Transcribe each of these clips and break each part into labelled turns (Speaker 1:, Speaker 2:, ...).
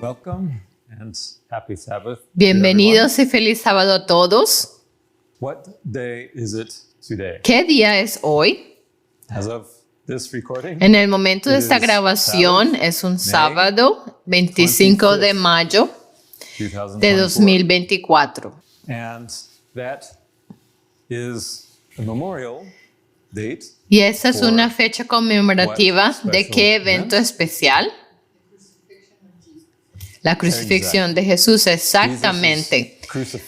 Speaker 1: Welcome and happy Sabbath.
Speaker 2: Bienvenidos y feliz sábado a todos.
Speaker 1: What day is it today?
Speaker 2: ¿Qué día es hoy?
Speaker 1: As of this recording,
Speaker 2: En el momento de esta
Speaker 1: It is
Speaker 2: grabación
Speaker 1: Sabbath,
Speaker 2: es un
Speaker 1: May
Speaker 2: sábado, 25 de
Speaker 1: 25th,
Speaker 2: mayo de
Speaker 1: 2024.
Speaker 2: 2024.
Speaker 1: And that is a memorial date.
Speaker 2: Y esa es
Speaker 1: For
Speaker 2: una fecha conmemorativa
Speaker 1: what
Speaker 2: de qué
Speaker 1: special
Speaker 2: evento
Speaker 1: event?
Speaker 2: especial. La crucifixión de Jesús, exactamente.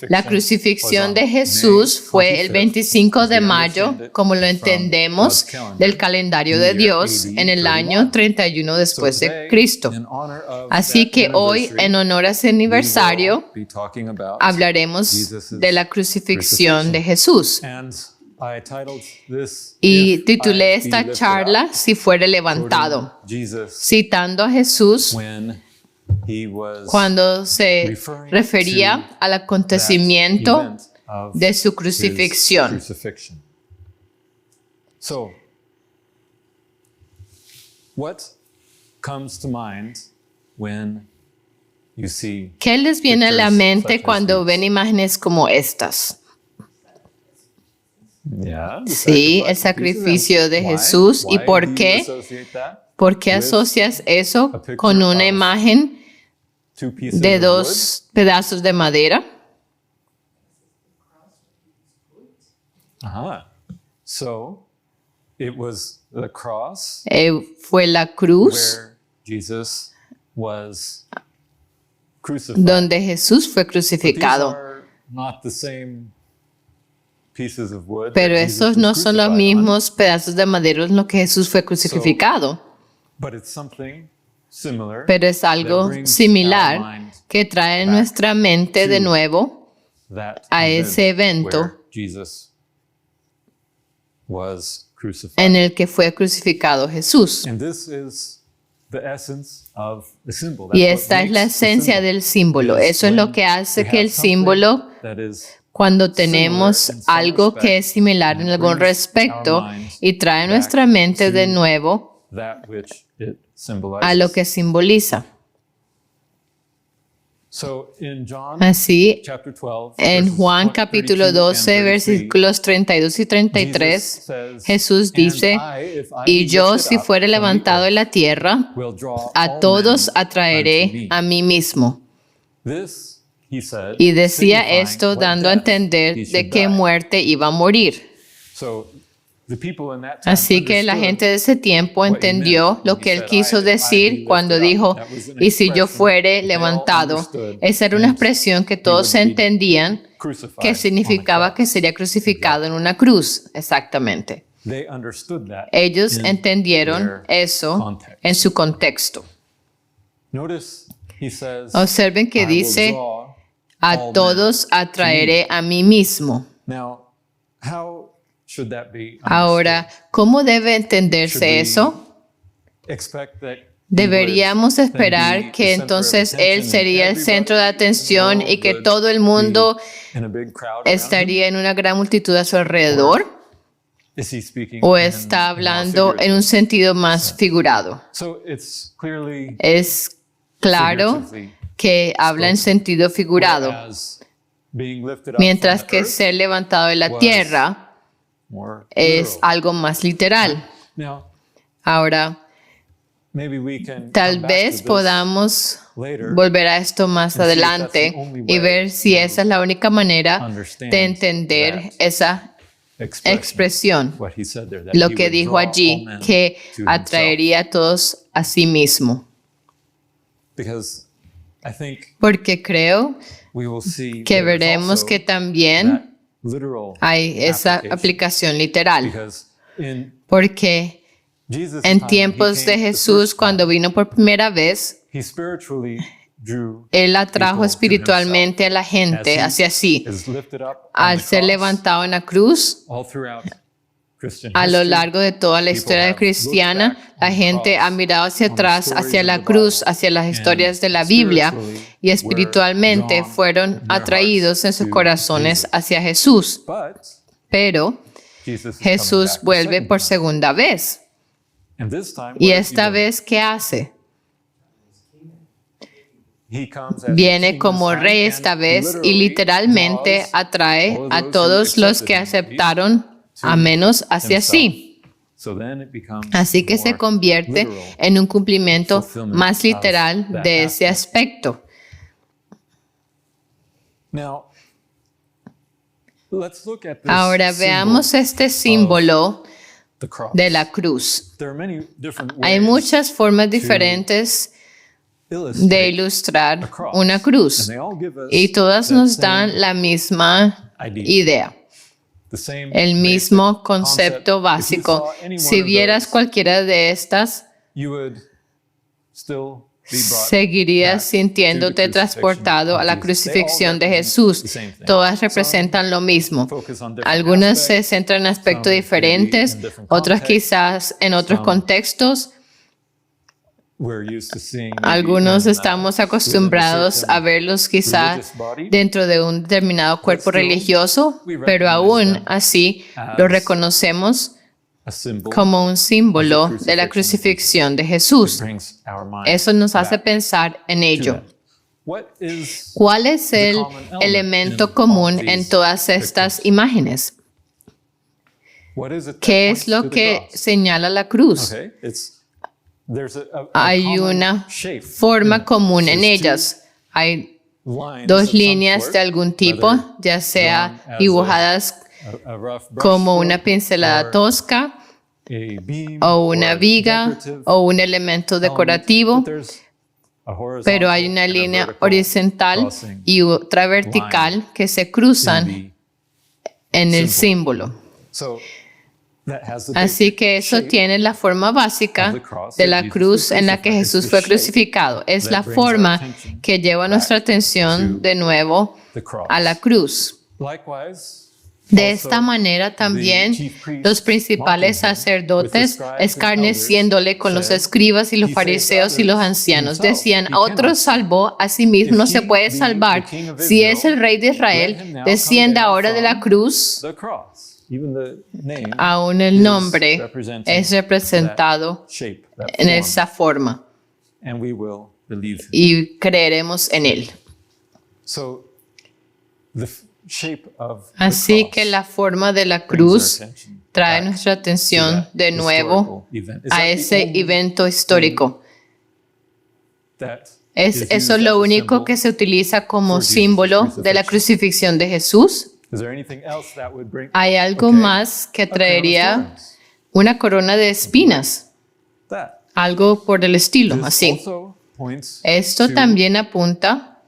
Speaker 2: La crucifixión de Jesús fue el 25 de mayo, como lo entendemos del calendario de Dios, en el año 31 después de Cristo. Así que hoy, en honor a ese aniversario, hablaremos de la crucifixión de Jesús. Y titulé esta charla Si fuere levantado, citando a Jesús cuando se refería al acontecimiento de su crucifixión.
Speaker 1: So, what comes to mind when you see
Speaker 2: ¿Qué les viene a la
Speaker 1: pictures
Speaker 2: mente
Speaker 1: such as
Speaker 2: cuando
Speaker 1: these?
Speaker 2: ven imágenes como estas?
Speaker 1: Yeah, the
Speaker 2: Sí, el
Speaker 1: sacrifice
Speaker 2: sacrificio
Speaker 1: of
Speaker 2: de
Speaker 1: Jesus.
Speaker 2: Jesús. ¿Y
Speaker 1: Why
Speaker 2: por
Speaker 1: do you
Speaker 2: qué?
Speaker 1: associate that
Speaker 2: ¿Por qué
Speaker 1: with
Speaker 2: asocias eso
Speaker 1: a picture
Speaker 2: con una
Speaker 1: of
Speaker 2: imagen
Speaker 1: two pieces
Speaker 2: de
Speaker 1: of
Speaker 2: dos pedazos de madera?
Speaker 1: wood? So it was the cross
Speaker 2: Fue la cruz
Speaker 1: where Jesus was crucified.
Speaker 2: donde Jesús fue
Speaker 1: But these
Speaker 2: crucificado.
Speaker 1: are not the same pieces of wood
Speaker 2: Pero
Speaker 1: that Jesus
Speaker 2: esos
Speaker 1: was
Speaker 2: no son los
Speaker 1: crucified on,
Speaker 2: mismos pedazos de madera en los que Jesús fue crucificado.
Speaker 1: but it's something similar
Speaker 2: Pero es algo
Speaker 1: that brings our
Speaker 2: similar
Speaker 1: mind
Speaker 2: que trae
Speaker 1: back
Speaker 2: nuestra mente de
Speaker 1: to
Speaker 2: nuevo
Speaker 1: that
Speaker 2: a
Speaker 1: event
Speaker 2: ese evento
Speaker 1: where Jesus was crucified.
Speaker 2: en el que fue crucificado Jesús.
Speaker 1: And this is the essence of the symbol.
Speaker 2: Y
Speaker 1: That's
Speaker 2: esta
Speaker 1: what
Speaker 2: es la
Speaker 1: makes the
Speaker 2: esencia
Speaker 1: symbol.
Speaker 2: del símbolo.
Speaker 1: Is
Speaker 2: Eso es lo
Speaker 1: when
Speaker 2: que hace
Speaker 1: we
Speaker 2: que
Speaker 1: have
Speaker 2: el
Speaker 1: something
Speaker 2: símbolo,
Speaker 1: that is
Speaker 2: cuando tenemos
Speaker 1: similar in some
Speaker 2: algo que es
Speaker 1: respect,
Speaker 2: similar en
Speaker 1: and
Speaker 2: algún
Speaker 1: brings
Speaker 2: respecto
Speaker 1: our minds
Speaker 2: y trae
Speaker 1: back
Speaker 2: nuestra mente de
Speaker 1: to
Speaker 2: nuevo
Speaker 1: that which it
Speaker 2: a lo
Speaker 1: symbolizes.
Speaker 2: que simboliza.
Speaker 1: So in John
Speaker 2: Así,
Speaker 1: chapter 12,
Speaker 2: en
Speaker 1: verses
Speaker 2: Juan
Speaker 1: 32
Speaker 2: capítulo
Speaker 1: and
Speaker 2: 12,
Speaker 1: 33,
Speaker 2: versículos 32 y 33,
Speaker 1: Jesus says,
Speaker 2: Jesús dice,
Speaker 1: "And I, if I be
Speaker 2: y yo
Speaker 1: lifted
Speaker 2: si
Speaker 1: up
Speaker 2: fuere
Speaker 1: from the
Speaker 2: levantado en
Speaker 1: earth,
Speaker 2: la tierra,
Speaker 1: will draw
Speaker 2: a
Speaker 1: all
Speaker 2: todos
Speaker 1: men unto
Speaker 2: atraeré
Speaker 1: me."
Speaker 2: a mí mismo.
Speaker 1: This, he said,
Speaker 2: Y decía
Speaker 1: signifying
Speaker 2: esto
Speaker 1: what
Speaker 2: dando a
Speaker 1: death
Speaker 2: entender
Speaker 1: he should
Speaker 2: de qué
Speaker 1: die.
Speaker 2: muerte iba a morir.
Speaker 1: So, the people in that time
Speaker 2: Así que la
Speaker 1: understood
Speaker 2: gente de ese tiempo
Speaker 1: what he
Speaker 2: entendió
Speaker 1: meant
Speaker 2: lo
Speaker 1: when
Speaker 2: que
Speaker 1: he
Speaker 2: él
Speaker 1: said,
Speaker 2: quiso
Speaker 1: "I, if I be
Speaker 2: decir
Speaker 1: lifted
Speaker 2: cuando
Speaker 1: up."
Speaker 2: dijo,
Speaker 1: That was an
Speaker 2: y si yo
Speaker 1: expression
Speaker 2: fuere
Speaker 1: that they all
Speaker 2: levantado.
Speaker 1: understood
Speaker 2: Esa era una
Speaker 1: meant
Speaker 2: expresión que
Speaker 1: he
Speaker 2: todos
Speaker 1: would be
Speaker 2: entendían
Speaker 1: crucified
Speaker 2: que
Speaker 1: on a
Speaker 2: significaba
Speaker 1: cross.
Speaker 2: que sería crucificado en una cruz. Exactamente.
Speaker 1: They understood that
Speaker 2: Ellos
Speaker 1: in
Speaker 2: entendieron
Speaker 1: their
Speaker 2: eso
Speaker 1: context.
Speaker 2: en su contexto.
Speaker 1: Notice he says,
Speaker 2: Observen que
Speaker 1: "I will
Speaker 2: dice,
Speaker 1: draw
Speaker 2: a
Speaker 1: all
Speaker 2: todos
Speaker 1: men
Speaker 2: atraeré a mí mismo.
Speaker 1: Now, how should that be understood?
Speaker 2: Ahora, ¿cómo debe
Speaker 1: Should
Speaker 2: entenderse
Speaker 1: we
Speaker 2: eso?
Speaker 1: expect that he
Speaker 2: Deberíamos
Speaker 1: would then be
Speaker 2: esperar
Speaker 1: the
Speaker 2: que
Speaker 1: center of
Speaker 2: entonces
Speaker 1: attention
Speaker 2: él
Speaker 1: and
Speaker 2: sería el centro de
Speaker 1: everybody in the
Speaker 2: atención
Speaker 1: world
Speaker 2: y que
Speaker 1: would
Speaker 2: todo el mundo
Speaker 1: be in a big crowd around him?
Speaker 2: estaría en una gran multitud a su alrededor?
Speaker 1: Is he speaking
Speaker 2: ¿O
Speaker 1: in
Speaker 2: está
Speaker 1: more
Speaker 2: hablando en
Speaker 1: figurative?
Speaker 2: un sentido más figurado?
Speaker 1: So it's clearly
Speaker 2: Es claro
Speaker 1: figuratively
Speaker 2: que habla en sentido figurado,
Speaker 1: whereas being lifted up
Speaker 2: mientras
Speaker 1: from the
Speaker 2: que
Speaker 1: earth
Speaker 2: ser levantado de la
Speaker 1: was
Speaker 2: tierra
Speaker 1: more
Speaker 2: es
Speaker 1: literal.
Speaker 2: algo más literal.
Speaker 1: Now,
Speaker 2: Ahora,
Speaker 1: maybe we can
Speaker 2: tal
Speaker 1: come back
Speaker 2: vez
Speaker 1: to this
Speaker 2: podamos
Speaker 1: later
Speaker 2: volver a esto más
Speaker 1: and see if that's
Speaker 2: adelante
Speaker 1: the only
Speaker 2: y
Speaker 1: way
Speaker 2: ver si esa es la única manera
Speaker 1: understand
Speaker 2: de entender
Speaker 1: that
Speaker 2: esa expresión,
Speaker 1: what he said there, that
Speaker 2: lo
Speaker 1: he
Speaker 2: que
Speaker 1: would
Speaker 2: dijo
Speaker 1: draw all
Speaker 2: allí,
Speaker 1: men
Speaker 2: que
Speaker 1: to himself.
Speaker 2: atraería a todos a sí mismo.
Speaker 1: Because I think
Speaker 2: Porque creo
Speaker 1: we will see
Speaker 2: que
Speaker 1: there's
Speaker 2: veremos
Speaker 1: also
Speaker 2: que también
Speaker 1: that literal
Speaker 2: hay esa
Speaker 1: application.
Speaker 2: aplicación literal.
Speaker 1: Because in
Speaker 2: Porque
Speaker 1: Jesus'
Speaker 2: en
Speaker 1: time,
Speaker 2: tiempos
Speaker 1: he
Speaker 2: de
Speaker 1: came the
Speaker 2: Jesús,
Speaker 1: first time,
Speaker 2: cuando vino por primera vez,
Speaker 1: he spiritually drew
Speaker 2: él atrajo
Speaker 1: people to
Speaker 2: espiritualmente a la
Speaker 1: himself.
Speaker 2: gente
Speaker 1: As
Speaker 2: hacia
Speaker 1: he
Speaker 2: sí.
Speaker 1: is lifted up on
Speaker 2: Al
Speaker 1: the
Speaker 2: ser
Speaker 1: cross,
Speaker 2: levantado en la cruz,
Speaker 1: all throughout Christian
Speaker 2: a lo
Speaker 1: history,
Speaker 2: largo de toda la
Speaker 1: people
Speaker 2: historia
Speaker 1: have
Speaker 2: cristiana,
Speaker 1: looked back
Speaker 2: la
Speaker 1: on the
Speaker 2: gente
Speaker 1: cross,
Speaker 2: ha mirado hacia
Speaker 1: on the
Speaker 2: atrás,
Speaker 1: stories
Speaker 2: hacia
Speaker 1: of
Speaker 2: la
Speaker 1: the
Speaker 2: cruz,
Speaker 1: Bible,
Speaker 2: hacia las
Speaker 1: and
Speaker 2: historias de la Biblia,
Speaker 1: spiritually
Speaker 2: y espiritualmente
Speaker 1: were drawn
Speaker 2: fueron
Speaker 1: in their
Speaker 2: atraídos en
Speaker 1: hearts
Speaker 2: sus
Speaker 1: to
Speaker 2: corazones
Speaker 1: Jesus.
Speaker 2: hacia Jesús.
Speaker 1: But
Speaker 2: Pero
Speaker 1: Jesus is coming
Speaker 2: Jesús
Speaker 1: back the
Speaker 2: vuelve
Speaker 1: second
Speaker 2: por
Speaker 1: time.
Speaker 2: segunda vez.
Speaker 1: And this time,
Speaker 2: Y
Speaker 1: what is he
Speaker 2: esta
Speaker 1: doing?
Speaker 2: vez, ¿qué hace? Viene como rey esta vez y literalmente atrae a todos los que aceptaron, a menos hacia sí. Así que se convierte en un cumplimiento más literal de ese aspecto. Ahora veamos este símbolo de la cruz. Hay muchas formas diferentes de ilustrar una cruz y todas nos dan la misma idea, el mismo concepto básico. Si vieras cualquiera de estas, seguirías sintiéndote transportado a la crucifixión de Jesús. Todas representan lo mismo. Algunas se centran en aspectos diferentes, otras quizás en otros contextos. Algunos estamos acostumbrados a verlos quizás dentro de un determinado cuerpo religioso, pero aún así lo reconocemos como un símbolo de la crucifixión de Jesús. Eso nos hace pensar en ello. ¿Cuál es el elemento común en todas estas imágenes? ¿Qué es lo que señala la cruz? Hay una forma común en ellas. Hay dos líneas de algún tipo, ya sea dibujadas como una pincelada tosca, o una viga, o un elemento decorativo, pero hay una línea horizontal y otra vertical que se cruzan en el símbolo. Así que eso tiene la forma básica de la cruz en la que Jesús fue crucificado. Es la forma que lleva nuestra atención de nuevo a la cruz. De esta manera también los principales sacerdotes, escarneciéndole con los escribas y los fariseos y los ancianos, decían: a otros salvó, a sí mismo no se puede salvar. Si es el rey de Israel, descienda ahora de la cruz. Aún el nombre es representado en esa forma y creeremos en él. Así que la forma de la cruz trae nuestra atención de nuevo a ese evento histórico. ¿Es eso lo único que se utiliza como símbolo de la crucifixión de Jesús? ¿Hay algo más que traería una corona de espinas? Algo por el estilo, así. Esto también apunta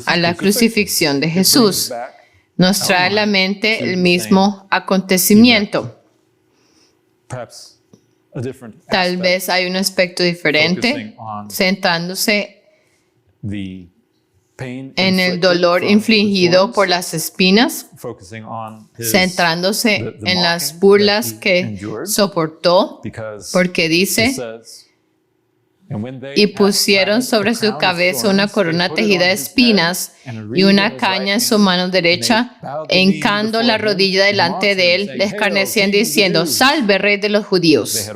Speaker 2: a la crucifixión de Jesús. Nos trae a la mente el mismo acontecimiento. Tal vez hay un aspecto diferente, centrándose en el dolor infligido por las espinas, centrándose en las burlas que soportó, porque dice: y pusieron sobre su cabeza una corona tejida de espinas y una caña en su mano derecha, e hincando la rodilla delante de él, le escarnecían diciendo: salve, rey de los judíos.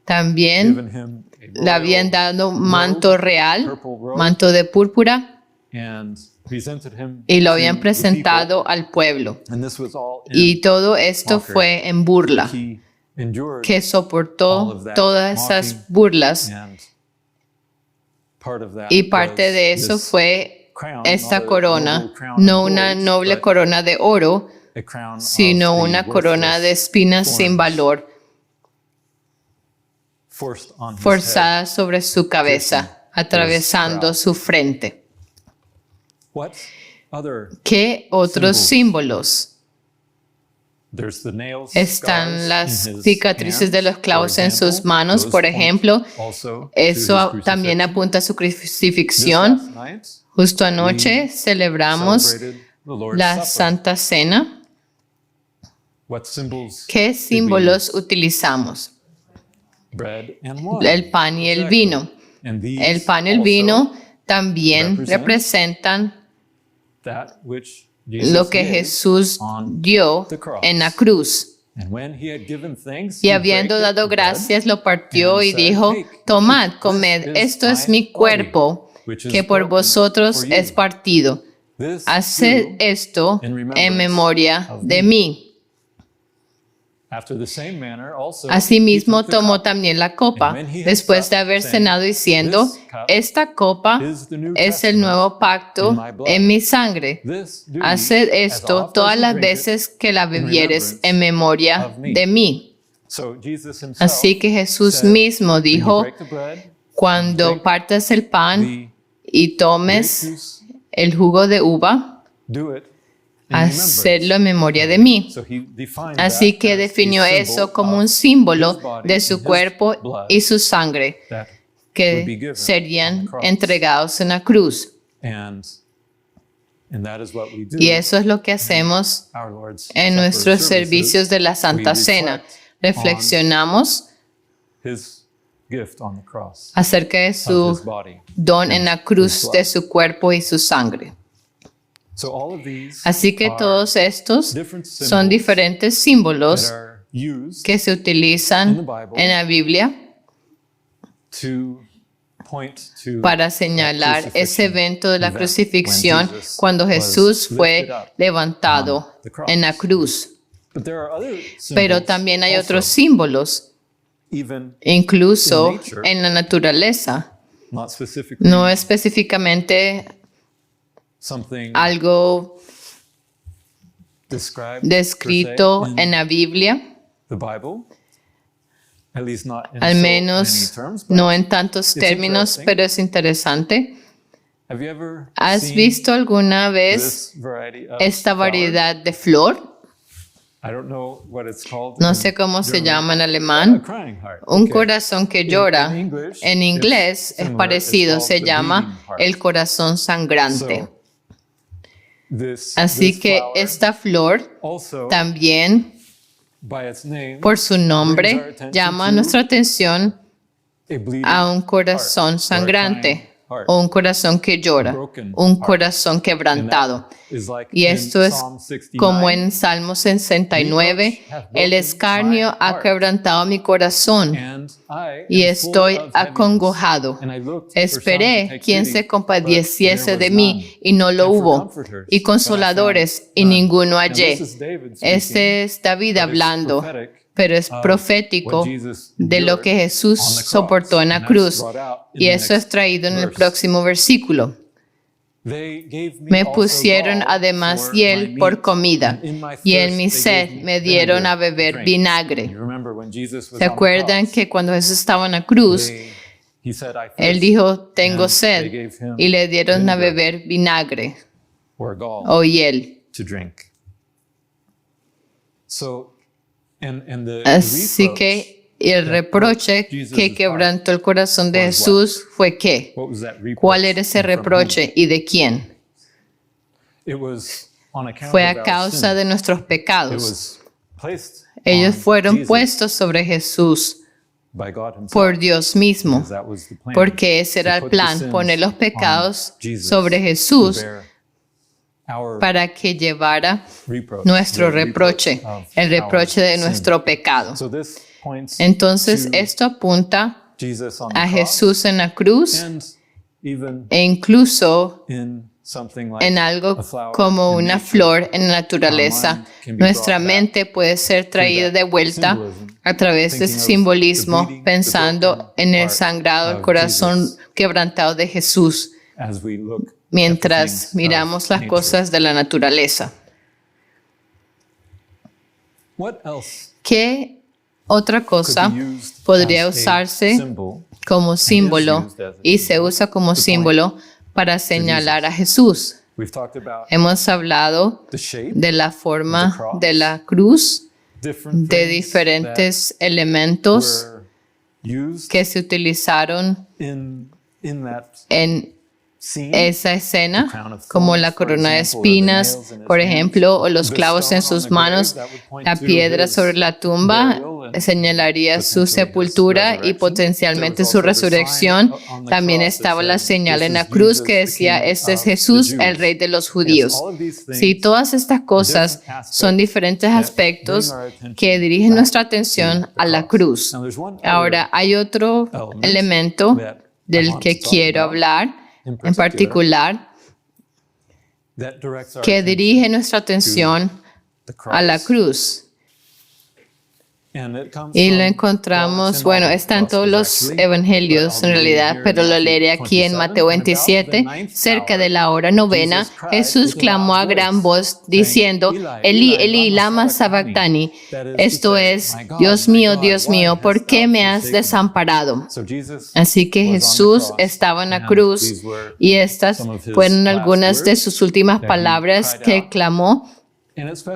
Speaker 2: También le habían dado manto real, manto de púrpura, y lo habían presentado al pueblo. Y todo esto fue en burla, que soportó todas esas burlas. Y parte de eso fue esta corona, no una noble corona de oro, sino una corona de espinas sin valor, forzada sobre su cabeza, atravesando su frente. ¿Qué otros símbolos? Están las cicatrices de los clavos en sus manos, por ejemplo. Eso también apunta a su crucifixión. Justo anoche celebramos la Santa Cena. ¿Qué símbolos utilizamos? El pan y el vino. El pan y el vino también representan lo que Jesús dio en la cruz. Y habiendo dado gracias, lo partió y dijo: tomad, comed, esto es mi cuerpo,
Speaker 1: which is
Speaker 2: que por
Speaker 1: broken
Speaker 2: vosotros
Speaker 1: for you.
Speaker 2: es partido.
Speaker 1: This
Speaker 2: Haced
Speaker 1: do
Speaker 2: esto
Speaker 1: in remembrance
Speaker 2: en memoria
Speaker 1: of
Speaker 2: de
Speaker 1: me.
Speaker 2: mí.
Speaker 1: After the same manner also
Speaker 2: Asimismo
Speaker 1: he took the
Speaker 2: tomó
Speaker 1: cup,
Speaker 2: también la copa,
Speaker 1: and when he had
Speaker 2: después de
Speaker 1: supped,
Speaker 2: haber
Speaker 1: saying,
Speaker 2: cenado, diciendo,
Speaker 1: "This cup
Speaker 2: esta copa
Speaker 1: is the New
Speaker 2: es el
Speaker 1: Testament
Speaker 2: nuevo pacto
Speaker 1: in my blood.
Speaker 2: en mi sangre.
Speaker 1: This do ye
Speaker 2: Haced
Speaker 1: as
Speaker 2: esto
Speaker 1: oft as
Speaker 2: todas
Speaker 1: you
Speaker 2: las
Speaker 1: drink it
Speaker 2: veces que la
Speaker 1: in
Speaker 2: bebieres
Speaker 1: remembrance
Speaker 2: en memoria
Speaker 1: of me."
Speaker 2: de mí.
Speaker 1: So Jesus himself
Speaker 2: Así que Jesús
Speaker 1: said,
Speaker 2: mismo
Speaker 1: "When you
Speaker 2: dijo,
Speaker 1: break the bread,
Speaker 2: cuando
Speaker 1: drink
Speaker 2: partas el pan
Speaker 1: the
Speaker 2: y
Speaker 1: grape
Speaker 2: tomes
Speaker 1: juice,
Speaker 2: el jugo de uva,
Speaker 1: do it in
Speaker 2: hacedlo en
Speaker 1: remembrance
Speaker 2: memoria
Speaker 1: of
Speaker 2: de
Speaker 1: me."
Speaker 2: mí.
Speaker 1: So he defined
Speaker 2: Así
Speaker 1: that
Speaker 2: que
Speaker 1: as a
Speaker 2: definió
Speaker 1: symbol
Speaker 2: eso como
Speaker 1: of
Speaker 2: un símbolo
Speaker 1: his body
Speaker 2: de
Speaker 1: and
Speaker 2: su
Speaker 1: his
Speaker 2: cuerpo
Speaker 1: blood
Speaker 2: y su sangre
Speaker 1: that would be
Speaker 2: que
Speaker 1: given on
Speaker 2: serían
Speaker 1: the cross.
Speaker 2: entregados en la cruz.
Speaker 1: And that is what we do.
Speaker 2: Y eso es lo que hacemos
Speaker 1: Our Lord's
Speaker 2: en
Speaker 1: Supper
Speaker 2: nuestros
Speaker 1: services.
Speaker 2: servicios de la Santa
Speaker 1: We
Speaker 2: Cena.
Speaker 1: reflect
Speaker 2: Reflexionamos
Speaker 1: His gift on the cross
Speaker 2: acerca de
Speaker 1: of
Speaker 2: su
Speaker 1: his body.
Speaker 2: don en la cruz de su cuerpo y su sangre.
Speaker 1: So all of these
Speaker 2: Así que
Speaker 1: are
Speaker 2: todos estos
Speaker 1: different
Speaker 2: son
Speaker 1: symbols
Speaker 2: diferentes
Speaker 1: that
Speaker 2: símbolos
Speaker 1: are used
Speaker 2: que se
Speaker 1: in the
Speaker 2: utilizan
Speaker 1: Bible
Speaker 2: en la Biblia
Speaker 1: to point to
Speaker 2: para señalar
Speaker 1: that
Speaker 2: ese
Speaker 1: crucifixion
Speaker 2: evento de la
Speaker 1: event
Speaker 2: crucifixión
Speaker 1: when Jesus
Speaker 2: cuando
Speaker 1: was
Speaker 2: Jesús fue
Speaker 1: lifted up
Speaker 2: levantado
Speaker 1: on the cross.
Speaker 2: en la cruz.
Speaker 1: But there are other
Speaker 2: Pero
Speaker 1: symbols
Speaker 2: también hay
Speaker 1: also,
Speaker 2: otros símbolos,
Speaker 1: even
Speaker 2: incluso
Speaker 1: in nature,
Speaker 2: en la naturaleza,
Speaker 1: not specifically
Speaker 2: no específicamente
Speaker 1: something
Speaker 2: algo
Speaker 1: described
Speaker 2: descrito
Speaker 1: per se
Speaker 2: en la Biblia,
Speaker 1: the Bible, at least not in
Speaker 2: al
Speaker 1: so
Speaker 2: menos
Speaker 1: many terms, but
Speaker 2: no en tantos
Speaker 1: it's
Speaker 2: términos,
Speaker 1: interesting.
Speaker 2: pero es interesante.
Speaker 1: Have you ever
Speaker 2: ¿Has
Speaker 1: seen
Speaker 2: visto alguna vez
Speaker 1: this variety of
Speaker 2: esta
Speaker 1: flower?
Speaker 2: variedad de flor?
Speaker 1: I don't know what it's called
Speaker 2: No
Speaker 1: in
Speaker 2: sé cómo se
Speaker 1: German.
Speaker 2: llama en
Speaker 1: A
Speaker 2: alemán.
Speaker 1: crying heart.
Speaker 2: Un
Speaker 1: Okay.
Speaker 2: corazón que llora.
Speaker 1: In English,
Speaker 2: En inglés
Speaker 1: it's
Speaker 2: es
Speaker 1: similar.
Speaker 2: parecido,
Speaker 1: It's
Speaker 2: se
Speaker 1: called the
Speaker 2: llama
Speaker 1: bleeding heart.
Speaker 2: el corazón sangrante.
Speaker 1: So, this
Speaker 2: Así
Speaker 1: this
Speaker 2: que
Speaker 1: flower
Speaker 2: esta flor
Speaker 1: also,
Speaker 2: también,
Speaker 1: by its name,
Speaker 2: por su
Speaker 1: brings our
Speaker 2: nombre,
Speaker 1: attention
Speaker 2: llama
Speaker 1: to
Speaker 2: nuestra atención
Speaker 1: a bleeding
Speaker 2: a un corazón
Speaker 1: heart, or a
Speaker 2: sangrante
Speaker 1: crying heart.
Speaker 2: o un corazón que llora,
Speaker 1: broken
Speaker 2: un
Speaker 1: heart.
Speaker 2: corazón
Speaker 1: And that
Speaker 2: quebrantado.
Speaker 1: is like
Speaker 2: Y
Speaker 1: in
Speaker 2: esto es
Speaker 1: Psalm 69,
Speaker 2: como en Salmo 69, el escarnio ha quebrantado mi corazón
Speaker 1: and I
Speaker 2: y
Speaker 1: am full
Speaker 2: estoy
Speaker 1: of heaviness.
Speaker 2: acongojado.
Speaker 1: And I looked for some to
Speaker 2: Esperé
Speaker 1: take
Speaker 2: quien
Speaker 1: pity,
Speaker 2: se compadeciese
Speaker 1: but
Speaker 2: de
Speaker 1: there
Speaker 2: mí
Speaker 1: was none.
Speaker 2: y no lo
Speaker 1: And for
Speaker 2: hubo,
Speaker 1: comforters,
Speaker 2: y
Speaker 1: but I
Speaker 2: consoladores
Speaker 1: found
Speaker 2: y
Speaker 1: none.
Speaker 2: ninguno
Speaker 1: Now,
Speaker 2: hallé.
Speaker 1: this is David
Speaker 2: Este
Speaker 1: speaking,
Speaker 2: es David
Speaker 1: but it's
Speaker 2: hablando,
Speaker 1: prophetic
Speaker 2: pero es
Speaker 1: of
Speaker 2: profético
Speaker 1: what Jesus
Speaker 2: de lo
Speaker 1: endured
Speaker 2: que Jesús
Speaker 1: on the cross.
Speaker 2: soportó en la
Speaker 1: And that's
Speaker 2: cruz.
Speaker 1: brought out in
Speaker 2: Y
Speaker 1: the
Speaker 2: eso es
Speaker 1: next
Speaker 2: traído en el
Speaker 1: verse.
Speaker 2: próximo versículo.
Speaker 1: They gave
Speaker 2: Me
Speaker 1: also
Speaker 2: pusieron
Speaker 1: gall
Speaker 2: además
Speaker 1: for
Speaker 2: hiel
Speaker 1: my
Speaker 2: por
Speaker 1: meat,
Speaker 2: comida,
Speaker 1: and in my
Speaker 2: y en
Speaker 1: thirst
Speaker 2: mi
Speaker 1: they
Speaker 2: sed
Speaker 1: gave
Speaker 2: me dieron a
Speaker 1: vinegar
Speaker 2: beber
Speaker 1: to drink.
Speaker 2: vinagre.
Speaker 1: You remember when Jesus was
Speaker 2: ¿Se
Speaker 1: on the
Speaker 2: acuerdan
Speaker 1: cross,
Speaker 2: que cuando Jesús estaba en la cruz,
Speaker 1: he said, "I
Speaker 2: él
Speaker 1: thirst,"
Speaker 2: dijo, tengo
Speaker 1: and
Speaker 2: sed,
Speaker 1: they gave him
Speaker 2: y le dieron a
Speaker 1: vinegar
Speaker 2: beber vinagre
Speaker 1: or gall
Speaker 2: o hiel?
Speaker 1: to drink. So, and the
Speaker 2: Así
Speaker 1: reproach,
Speaker 2: que el reproche que quebrantó el corazón de Jesús fue ¿qué?
Speaker 1: what was that reproach?
Speaker 2: ¿Cuál era ese
Speaker 1: and from whom?
Speaker 2: reproche y de quién?
Speaker 1: It was on account
Speaker 2: Fue
Speaker 1: of
Speaker 2: a
Speaker 1: our
Speaker 2: causa
Speaker 1: sin.
Speaker 2: de nuestros
Speaker 1: It
Speaker 2: pecados.
Speaker 1: was placed
Speaker 2: Ellos
Speaker 1: on
Speaker 2: fueron
Speaker 1: Jesus
Speaker 2: puestos sobre Jesús
Speaker 1: by God himself,
Speaker 2: por Dios mismo,
Speaker 1: because that was the plan,
Speaker 2: porque ese era
Speaker 1: to
Speaker 2: el
Speaker 1: put the
Speaker 2: plan,
Speaker 1: sins
Speaker 2: poner los
Speaker 1: on
Speaker 2: pecados
Speaker 1: Jesus,
Speaker 2: sobre
Speaker 1: to
Speaker 2: Jesús
Speaker 1: bear our
Speaker 2: para que llevara
Speaker 1: reproach,
Speaker 2: nuestro
Speaker 1: the
Speaker 2: reproche,
Speaker 1: of
Speaker 2: el reproche
Speaker 1: our
Speaker 2: de
Speaker 1: sin.
Speaker 2: nuestro pecado.
Speaker 1: So this points
Speaker 2: Entonces
Speaker 1: to
Speaker 2: esto apunta
Speaker 1: Jesus on the
Speaker 2: a
Speaker 1: cross,
Speaker 2: Jesús en la cruz
Speaker 1: and even
Speaker 2: e incluso
Speaker 1: in something like
Speaker 2: en algo
Speaker 1: a flower
Speaker 2: como
Speaker 1: in
Speaker 2: una
Speaker 1: nature.
Speaker 2: flor en la naturaleza.
Speaker 1: Our mind can be
Speaker 2: Nuestra
Speaker 1: brought back
Speaker 2: mente puede ser traída
Speaker 1: that
Speaker 2: de vuelta
Speaker 1: symbolism,
Speaker 2: a través de ese
Speaker 1: thinking of
Speaker 2: simbolismo,
Speaker 1: the bleeding,
Speaker 2: pensando
Speaker 1: the broken
Speaker 2: en el
Speaker 1: heart
Speaker 2: sangrado, el
Speaker 1: of
Speaker 2: corazón
Speaker 1: Jesus.
Speaker 2: quebrantado de Jesús,
Speaker 1: as we look at the
Speaker 2: mientras
Speaker 1: things
Speaker 2: miramos
Speaker 1: of
Speaker 2: las
Speaker 1: nature.
Speaker 2: cosas de la naturaleza.
Speaker 1: What else
Speaker 2: ¿Qué otra cosa
Speaker 1: could be used
Speaker 2: podría
Speaker 1: as a
Speaker 2: usarse
Speaker 1: symbol
Speaker 2: como símbolo
Speaker 1: used as a
Speaker 2: y se
Speaker 1: symbol
Speaker 2: usa como
Speaker 1: to
Speaker 2: símbolo para señalar a Jesús?
Speaker 1: We've talked about
Speaker 2: Hemos hablado
Speaker 1: the shape,
Speaker 2: de la
Speaker 1: the
Speaker 2: forma
Speaker 1: cross,
Speaker 2: de la cruz,
Speaker 1: different
Speaker 2: de
Speaker 1: things
Speaker 2: diferentes
Speaker 1: that
Speaker 2: elementos
Speaker 1: were used
Speaker 2: que se utilizaron
Speaker 1: in that
Speaker 2: en
Speaker 1: scene.
Speaker 2: esa escena,
Speaker 1: The crown of
Speaker 2: como
Speaker 1: thorns,
Speaker 2: la
Speaker 1: for
Speaker 2: corona de
Speaker 1: example, or the nails
Speaker 2: espinas,
Speaker 1: in his
Speaker 2: por
Speaker 1: hands,
Speaker 2: ejemplo, o los
Speaker 1: the
Speaker 2: clavos en
Speaker 1: stone on
Speaker 2: sus
Speaker 1: the
Speaker 2: manos,
Speaker 1: grave, that would point
Speaker 2: la
Speaker 1: to
Speaker 2: piedra
Speaker 1: his
Speaker 2: sobre la tumba
Speaker 1: burial and
Speaker 2: señalaría su
Speaker 1: potentially his
Speaker 2: sepultura y
Speaker 1: resurrection.
Speaker 2: potencialmente
Speaker 1: There was
Speaker 2: su
Speaker 1: also the sign
Speaker 2: resurrección.
Speaker 1: on the
Speaker 2: También
Speaker 1: cross that
Speaker 2: estaba la
Speaker 1: said,
Speaker 2: señal
Speaker 1: "This
Speaker 2: en la
Speaker 1: is
Speaker 2: cruz
Speaker 1: Jesus,
Speaker 2: que
Speaker 1: the
Speaker 2: decía,
Speaker 1: King
Speaker 2: este es
Speaker 1: of the
Speaker 2: Jesús, el
Speaker 1: Jews."
Speaker 2: rey de los
Speaker 1: Yes,
Speaker 2: judíos.
Speaker 1: all of these things
Speaker 2: Sí, todas estas cosas
Speaker 1: different aspects
Speaker 2: son diferentes
Speaker 1: that
Speaker 2: aspectos
Speaker 1: bring our attention
Speaker 2: que dirigen
Speaker 1: back
Speaker 2: nuestra
Speaker 1: to
Speaker 2: atención
Speaker 1: the
Speaker 2: a la
Speaker 1: cross.
Speaker 2: cruz.
Speaker 1: Now, there's one other
Speaker 2: Ahora, hay otro
Speaker 1: element
Speaker 2: elemento
Speaker 1: that I
Speaker 2: del
Speaker 1: want
Speaker 2: que
Speaker 1: to talk
Speaker 2: quiero
Speaker 1: about,
Speaker 2: hablar en particular que dirige nuestra atención a la cruz. Y lo encontramos, bueno, está en todos los evangelios en realidad, pero lo leeré aquí en Mateo 27. Cerca de la hora novena, Jesús clamó a gran voz diciendo, Elí, Elí, lama sabactani. Esto es, Dios mío, ¿por qué me has desamparado? Así que Jesús estaba en la cruz y estas fueron algunas de sus últimas palabras que clamó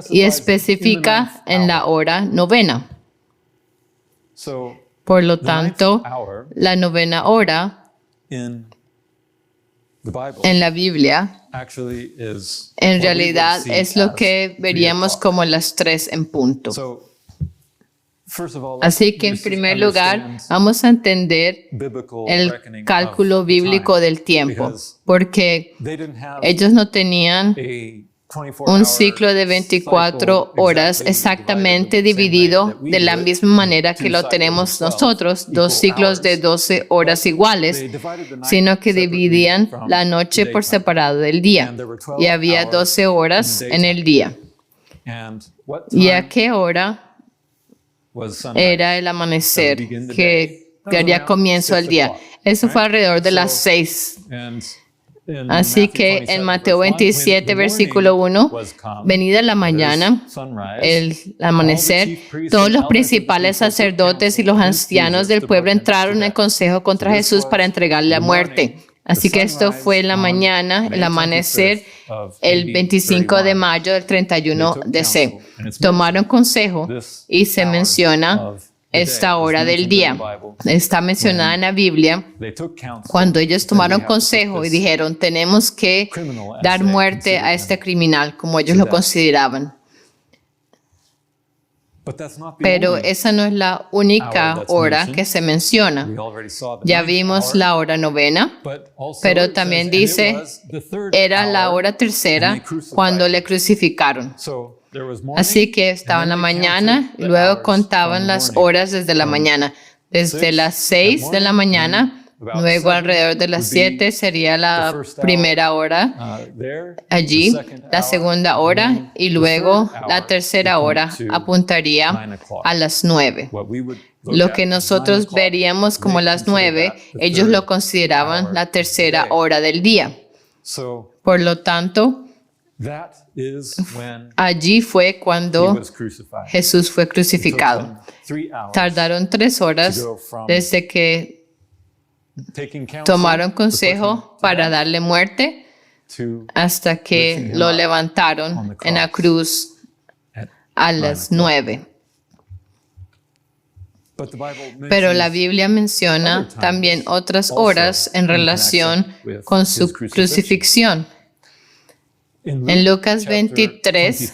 Speaker 2: y especifica en la hora novena. Por lo tanto, la novena hora en la Biblia en realidad es lo que veríamos como las 3 en punto. Así que en primer lugar vamos a entender el cálculo bíblico del tiempo, porque ellos no tenían un ciclo de 24 horas exactamente dividido de la misma manera que lo tenemos nosotros, 2 ciclos de 12 horas iguales, sino que dividían la noche por separado del día. Y había 12 horas en el día. ¿Y a qué hora era el amanecer que daría comienzo al día? Eso fue alrededor de las 6. Así que en Mateo 27, versículo 1, venida la mañana, el amanecer, todos los principales sacerdotes y los ancianos del pueblo entraron en consejo contra Jesús para entregarle la muerte. Así que esto fue en la mañana, el amanecer, el 25 de mayo del 31 de C. Tomaron consejo y se menciona esta hora del día. Está mencionada en la Biblia cuando ellos tomaron consejo y dijeron, tenemos que dar muerte a este criminal, como ellos lo consideraban. Pero esa no es la única hora que se menciona. Ya vimos la hora novena, pero también dice, era la hora tercera cuando le crucificaron. Así que estaba en la mañana, y luego contaban las horas desde la mañana. Desde las 6 de la mañana, luego alrededor de las 7 sería la primera hora allí, la segunda hora y luego la tercera hora apuntaría a las 9. Lo que nosotros veríamos como las 9, ellos lo consideraban la tercera hora del día. Por lo tanto, allí fue cuando Jesús fue crucificado. Tardaron 3 horas desde que tomaron consejo para darle muerte hasta que lo levantaron en la cruz a las 9. Pero la Biblia menciona también otras horas en relación con su crucifixión. En Lucas 23,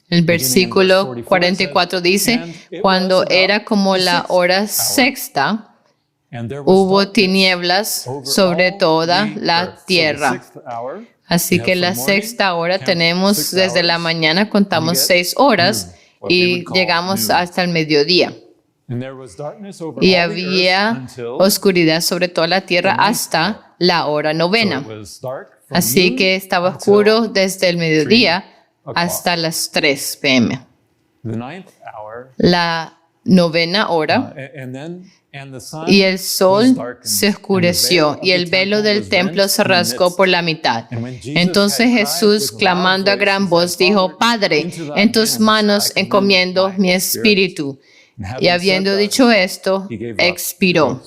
Speaker 2: el versículo 44 dice, cuando era como la hora sexta, hubo tinieblas sobre toda la tierra. Así que la sexta hora tenemos desde la mañana, contamos 6 horas y llegamos hasta el mediodía. Y había oscuridad sobre toda la tierra hasta la hora novena. Así que estaba oscuro desde el mediodía hasta las 3 p.m. La novena hora y el sol se oscureció y el velo del templo se rasgó por la mitad. Entonces Jesús, clamando a gran voz, dijo, Padre, en tus manos encomiendo mi espíritu. Y habiendo dicho esto, expiró.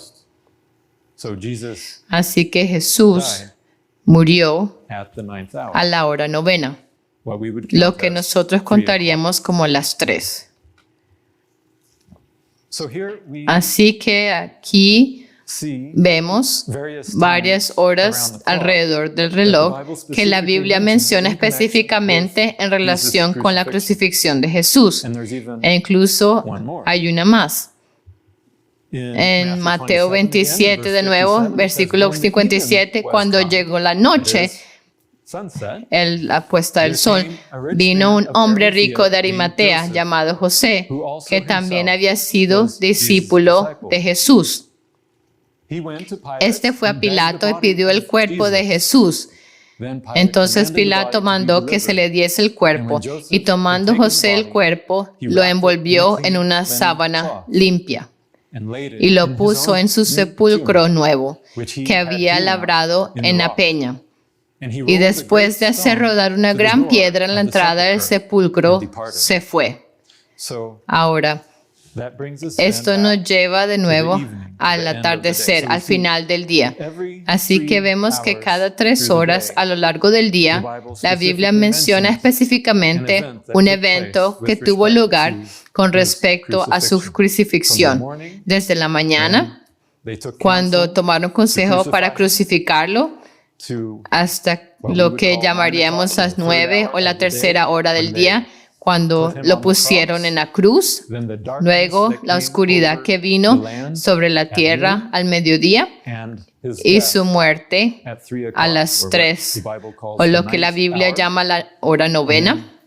Speaker 2: Así que Jesús murió a la hora novena, lo que nosotros contaríamos como las 3. Así que aquí vemos varias horas alrededor del reloj que la Biblia menciona específicamente en relación con la crucifixión de Jesús. E incluso hay una más. En Mateo 27, de nuevo, versículo 57, cuando llegó la noche, la puesta del sol, vino un hombre rico de Arimatea llamado José, que también había sido discípulo de Jesús. Este fue a Pilato y pidió el cuerpo de Jesús. Entonces Pilato mandó que se le diese el cuerpo, y tomando José el cuerpo, lo envolvió en una sábana limpia y lo puso en su sepulcro nuevo, que había labrado en la peña. Y después de hacer rodar una gran piedra en la entrada del sepulcro, se fue. Ahora, esto nos lleva de nuevo al atardecer, al final del día. Así que vemos que cada 3 horas a lo largo del día, la Biblia menciona específicamente un evento que tuvo lugar con respecto a su crucifixión. Desde la mañana, cuando tomaron consejo para crucificarlo, hasta lo que llamaríamos las 9 o la tercera hora del día, cuando lo pusieron en la cruz. Luego la oscuridad que vino sobre la tierra al mediodía, y su muerte a las 3, o lo que la Biblia llama la hora novena.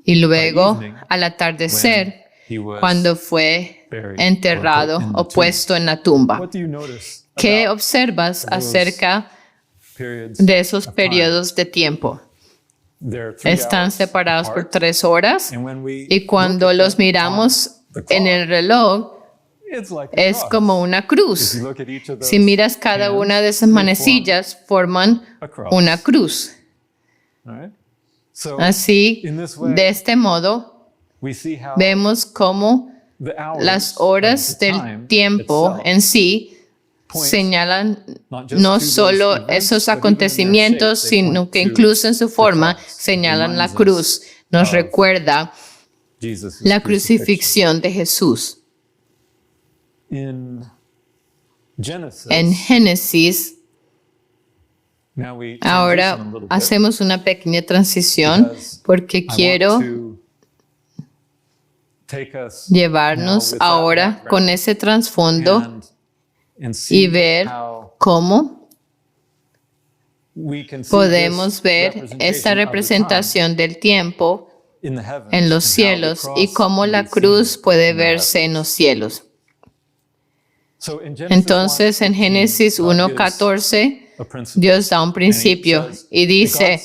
Speaker 2: Y luego al atardecer, cuando fue enterrado o puesto en la tumba. ¿Qué observas acerca de esos periodos de tiempo? Están separados por 3 horas, y cuando los miramos en el reloj, es como una cruz. Si miras cada una de esas manecillas, forman una cruz. Así, de este modo, vemos cómo las horas del tiempo en sí señalan no solo esos acontecimientos, sino que incluso en su forma señalan la cruz. Nos recuerda la crucifixión de Jesús. En Génesis, ahora hacemos una pequeña transición porque quiero llevarnos ahora con ese trasfondo y ver cómo podemos ver esta representación del tiempo en los cielos y cómo la cruz puede verse en los cielos. Entonces, en Génesis 1:14, Dios da un principio y dice: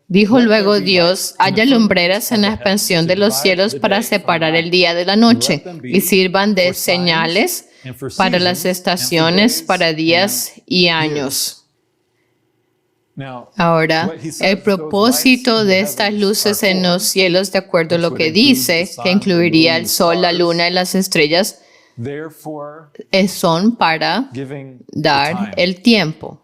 Speaker 2: dijo luego Dios, haya lumbreras en la expansión de los cielos para separar el día de la noche, y sirvan de señales para las estaciones, para días y años. Ahora, el propósito de estas luces en los cielos, de acuerdo a lo que dice, que incluiría el sol, la luna y las estrellas, son para dar el tiempo,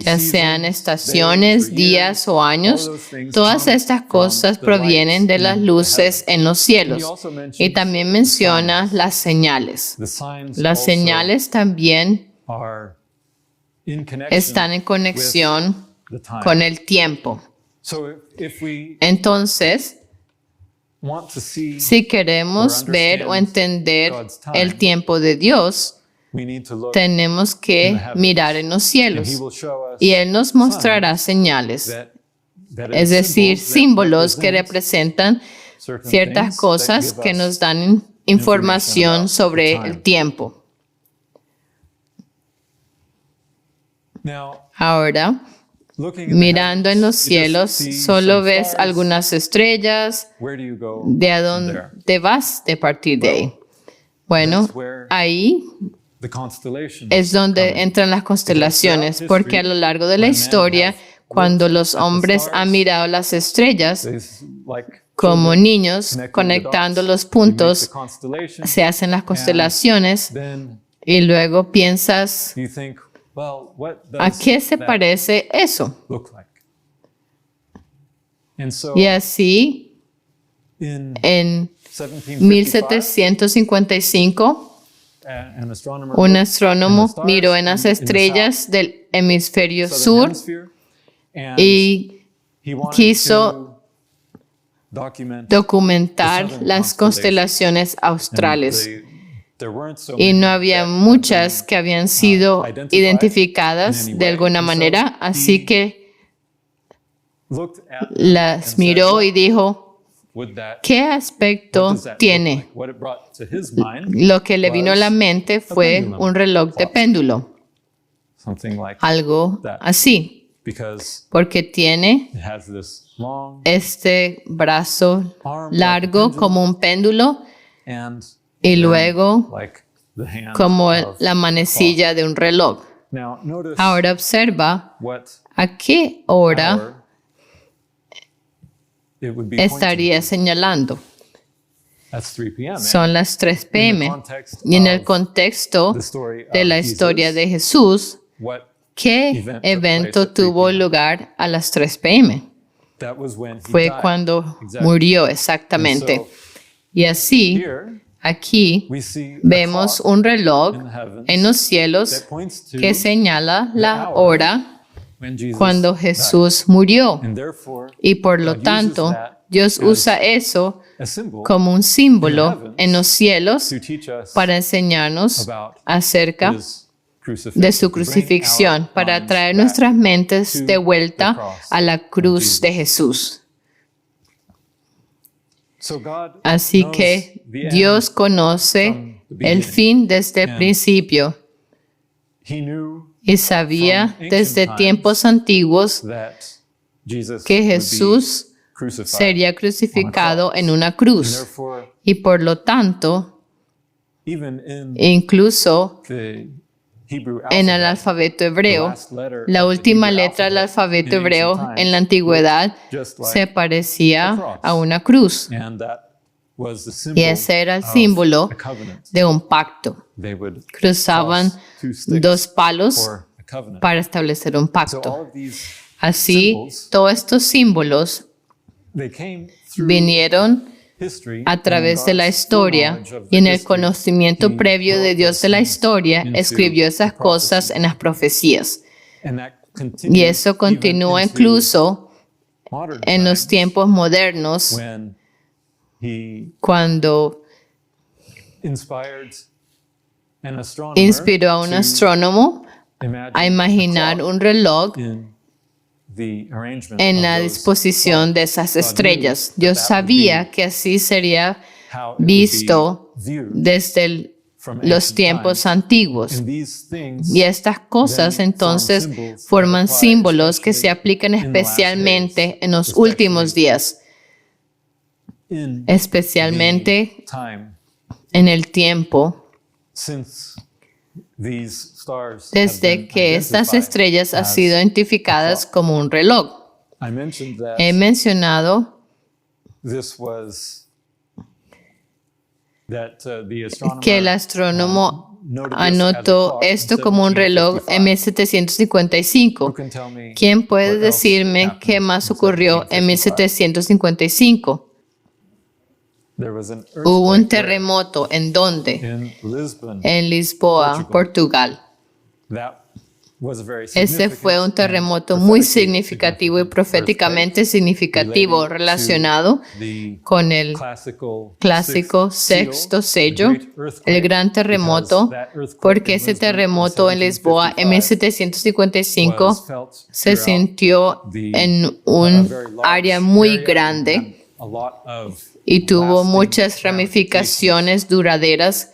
Speaker 2: ya sean estaciones, días o años. Todas estas cosas provienen de las luces en los cielos. Y también menciona las señales. Las señales también están en conexión con el tiempo. Entonces, si queremos ver o entender el tiempo de Dios, tenemos que mirar en los cielos, y Él nos mostrará señales, es decir, símbolos que representan ciertas cosas que nos dan información sobre el tiempo. Ahora, mirando en los cielos, solo ves algunas estrellas. ¿De a dónde vas de partir de ahí? Bueno, ahí es donde entran las constelaciones, porque a lo largo de la historia, cuando los hombres han mirado las estrellas como niños, conectando los puntos, se hacen las constelaciones, y luego piensas, ¿a qué se parece eso? Y así, en 1755, un astrónomo miró en las estrellas del hemisferio sur y quiso documentar las constelaciones australes. Y no había muchas que habían sido identificadas de alguna manera, así que las miró y dijo,
Speaker 1: would that,
Speaker 2: ¿Qué
Speaker 1: what
Speaker 2: aspecto
Speaker 1: does that look
Speaker 2: tiene?
Speaker 1: like? What it brought to his mind
Speaker 2: Lo que le vino a la mente fue
Speaker 1: pendulum
Speaker 2: un reloj de péndulo,
Speaker 1: something like
Speaker 2: algo
Speaker 1: that.
Speaker 2: así,
Speaker 1: Because
Speaker 2: porque tiene
Speaker 1: it has this long
Speaker 2: este brazo
Speaker 1: arm like a
Speaker 2: largo
Speaker 1: pendulum
Speaker 2: como un péndulo
Speaker 1: and
Speaker 2: y
Speaker 1: then
Speaker 2: luego
Speaker 1: like the hand
Speaker 2: como
Speaker 1: of
Speaker 2: la manecilla de un reloj.
Speaker 1: Now notice
Speaker 2: Ahora observa
Speaker 1: what
Speaker 2: a qué hora
Speaker 1: hour it would be pointing
Speaker 2: estaría
Speaker 1: to.
Speaker 2: señalando.
Speaker 1: That's 3 p.m.
Speaker 2: Son las 3
Speaker 1: In the
Speaker 2: p.m.
Speaker 1: context
Speaker 2: Y en el
Speaker 1: of
Speaker 2: contexto
Speaker 1: the story
Speaker 2: de
Speaker 1: of
Speaker 2: la
Speaker 1: Jesus,
Speaker 2: historia de Jesús,
Speaker 1: what
Speaker 2: ¿qué
Speaker 1: event took
Speaker 2: evento
Speaker 1: place at 3
Speaker 2: tuvo
Speaker 1: p.m.?
Speaker 2: lugar a las 3 p.m.?
Speaker 1: that was when he
Speaker 2: Fue
Speaker 1: died.
Speaker 2: cuando
Speaker 1: Exactly.
Speaker 2: murió
Speaker 1: And
Speaker 2: exactamente.
Speaker 1: so
Speaker 2: Y así,
Speaker 1: here
Speaker 2: aquí
Speaker 1: we see a
Speaker 2: vemos
Speaker 1: clock
Speaker 2: un reloj
Speaker 1: in the heavens
Speaker 2: en los cielos
Speaker 1: that points to
Speaker 2: que señala la
Speaker 1: hour
Speaker 2: hora
Speaker 1: when Jesus
Speaker 2: cuando
Speaker 1: died.
Speaker 2: Jesús murió.
Speaker 1: And therefore,
Speaker 2: Y por lo
Speaker 1: God
Speaker 2: tanto,
Speaker 1: uses that
Speaker 2: Dios
Speaker 1: as
Speaker 2: usa eso
Speaker 1: a symbol
Speaker 2: como un símbolo en los cielos
Speaker 1: to teach us
Speaker 2: para enseñarnos
Speaker 1: about
Speaker 2: acerca
Speaker 1: his crucifixion,
Speaker 2: de su
Speaker 1: to bring
Speaker 2: crucifixión,
Speaker 1: our
Speaker 2: para
Speaker 1: minds
Speaker 2: traer
Speaker 1: back
Speaker 2: nuestras mentes
Speaker 1: to
Speaker 2: de vuelta
Speaker 1: the cross
Speaker 2: a la
Speaker 1: of
Speaker 2: cruz
Speaker 1: Jesus.
Speaker 2: de Jesús.
Speaker 1: So God
Speaker 2: Así
Speaker 1: knows
Speaker 2: que
Speaker 1: the end
Speaker 2: Dios conoce
Speaker 1: from the
Speaker 2: el
Speaker 1: beginning.
Speaker 2: fin desde el
Speaker 1: And
Speaker 2: principio
Speaker 1: He knew
Speaker 2: y sabía
Speaker 1: from ancient
Speaker 2: desde
Speaker 1: times
Speaker 2: tiempos antiguos
Speaker 1: that Jesus
Speaker 2: que
Speaker 1: would be
Speaker 2: Jesús
Speaker 1: crucified.
Speaker 2: sería crucificado
Speaker 1: cross.
Speaker 2: en una
Speaker 1: And
Speaker 2: cruz.
Speaker 1: therefore,
Speaker 2: Y por lo tanto,
Speaker 1: even in
Speaker 2: incluso
Speaker 1: the Hebrew
Speaker 2: en el
Speaker 1: alphabet,
Speaker 2: alfabeto hebreo,
Speaker 1: the last letter
Speaker 2: la
Speaker 1: of the
Speaker 2: última
Speaker 1: Hebrew
Speaker 2: letra del
Speaker 1: alphabet
Speaker 2: alfabeto
Speaker 1: in ancient
Speaker 2: hebreo
Speaker 1: times
Speaker 2: en la antigüedad
Speaker 1: looked just like
Speaker 2: se parecía
Speaker 1: a cross.
Speaker 2: a una cruz.
Speaker 1: And that was the symbol
Speaker 2: Y ese era el
Speaker 1: of
Speaker 2: símbolo
Speaker 1: a covenant.
Speaker 2: de un pacto.
Speaker 1: They would
Speaker 2: Cruzaban
Speaker 1: cross two sticks
Speaker 2: dos palos
Speaker 1: for a covenant.
Speaker 2: para establecer un
Speaker 1: So
Speaker 2: pacto.
Speaker 1: all of these
Speaker 2: Así,
Speaker 1: symbols,
Speaker 2: todos estos símbolos
Speaker 1: they came through
Speaker 2: vinieron
Speaker 1: history
Speaker 2: a través de la historia y en el conocimiento previo de Dios de la historia, escribió esas cosas en las profecías. Y eso continúa incluso en los tiempos modernos, cuando inspiró a un astrónomo a imaginar un reloj en la disposición de esas estrellas. Dios sabía que así sería visto desde los tiempos antiguos. Y estas cosas entonces forman símbolos que se aplican especialmente en los últimos días, especialmente en el tiempo desde que estas estrellas han sido identificadas como un reloj. He mencionado que el astrónomo anotó esto como un reloj en 1755. ¿Quién puede decirme qué más ocurrió en 1755? Hubo un terremoto en donde? En Lisboa, Portugal. Ese fue un terremoto muy significativo y proféticamente significativo relacionado con el clásico sexto sello, el gran terremoto, porque ese terremoto en Lisboa en 1755 se sintió en un área muy grande y tuvo muchas ramificaciones duraderas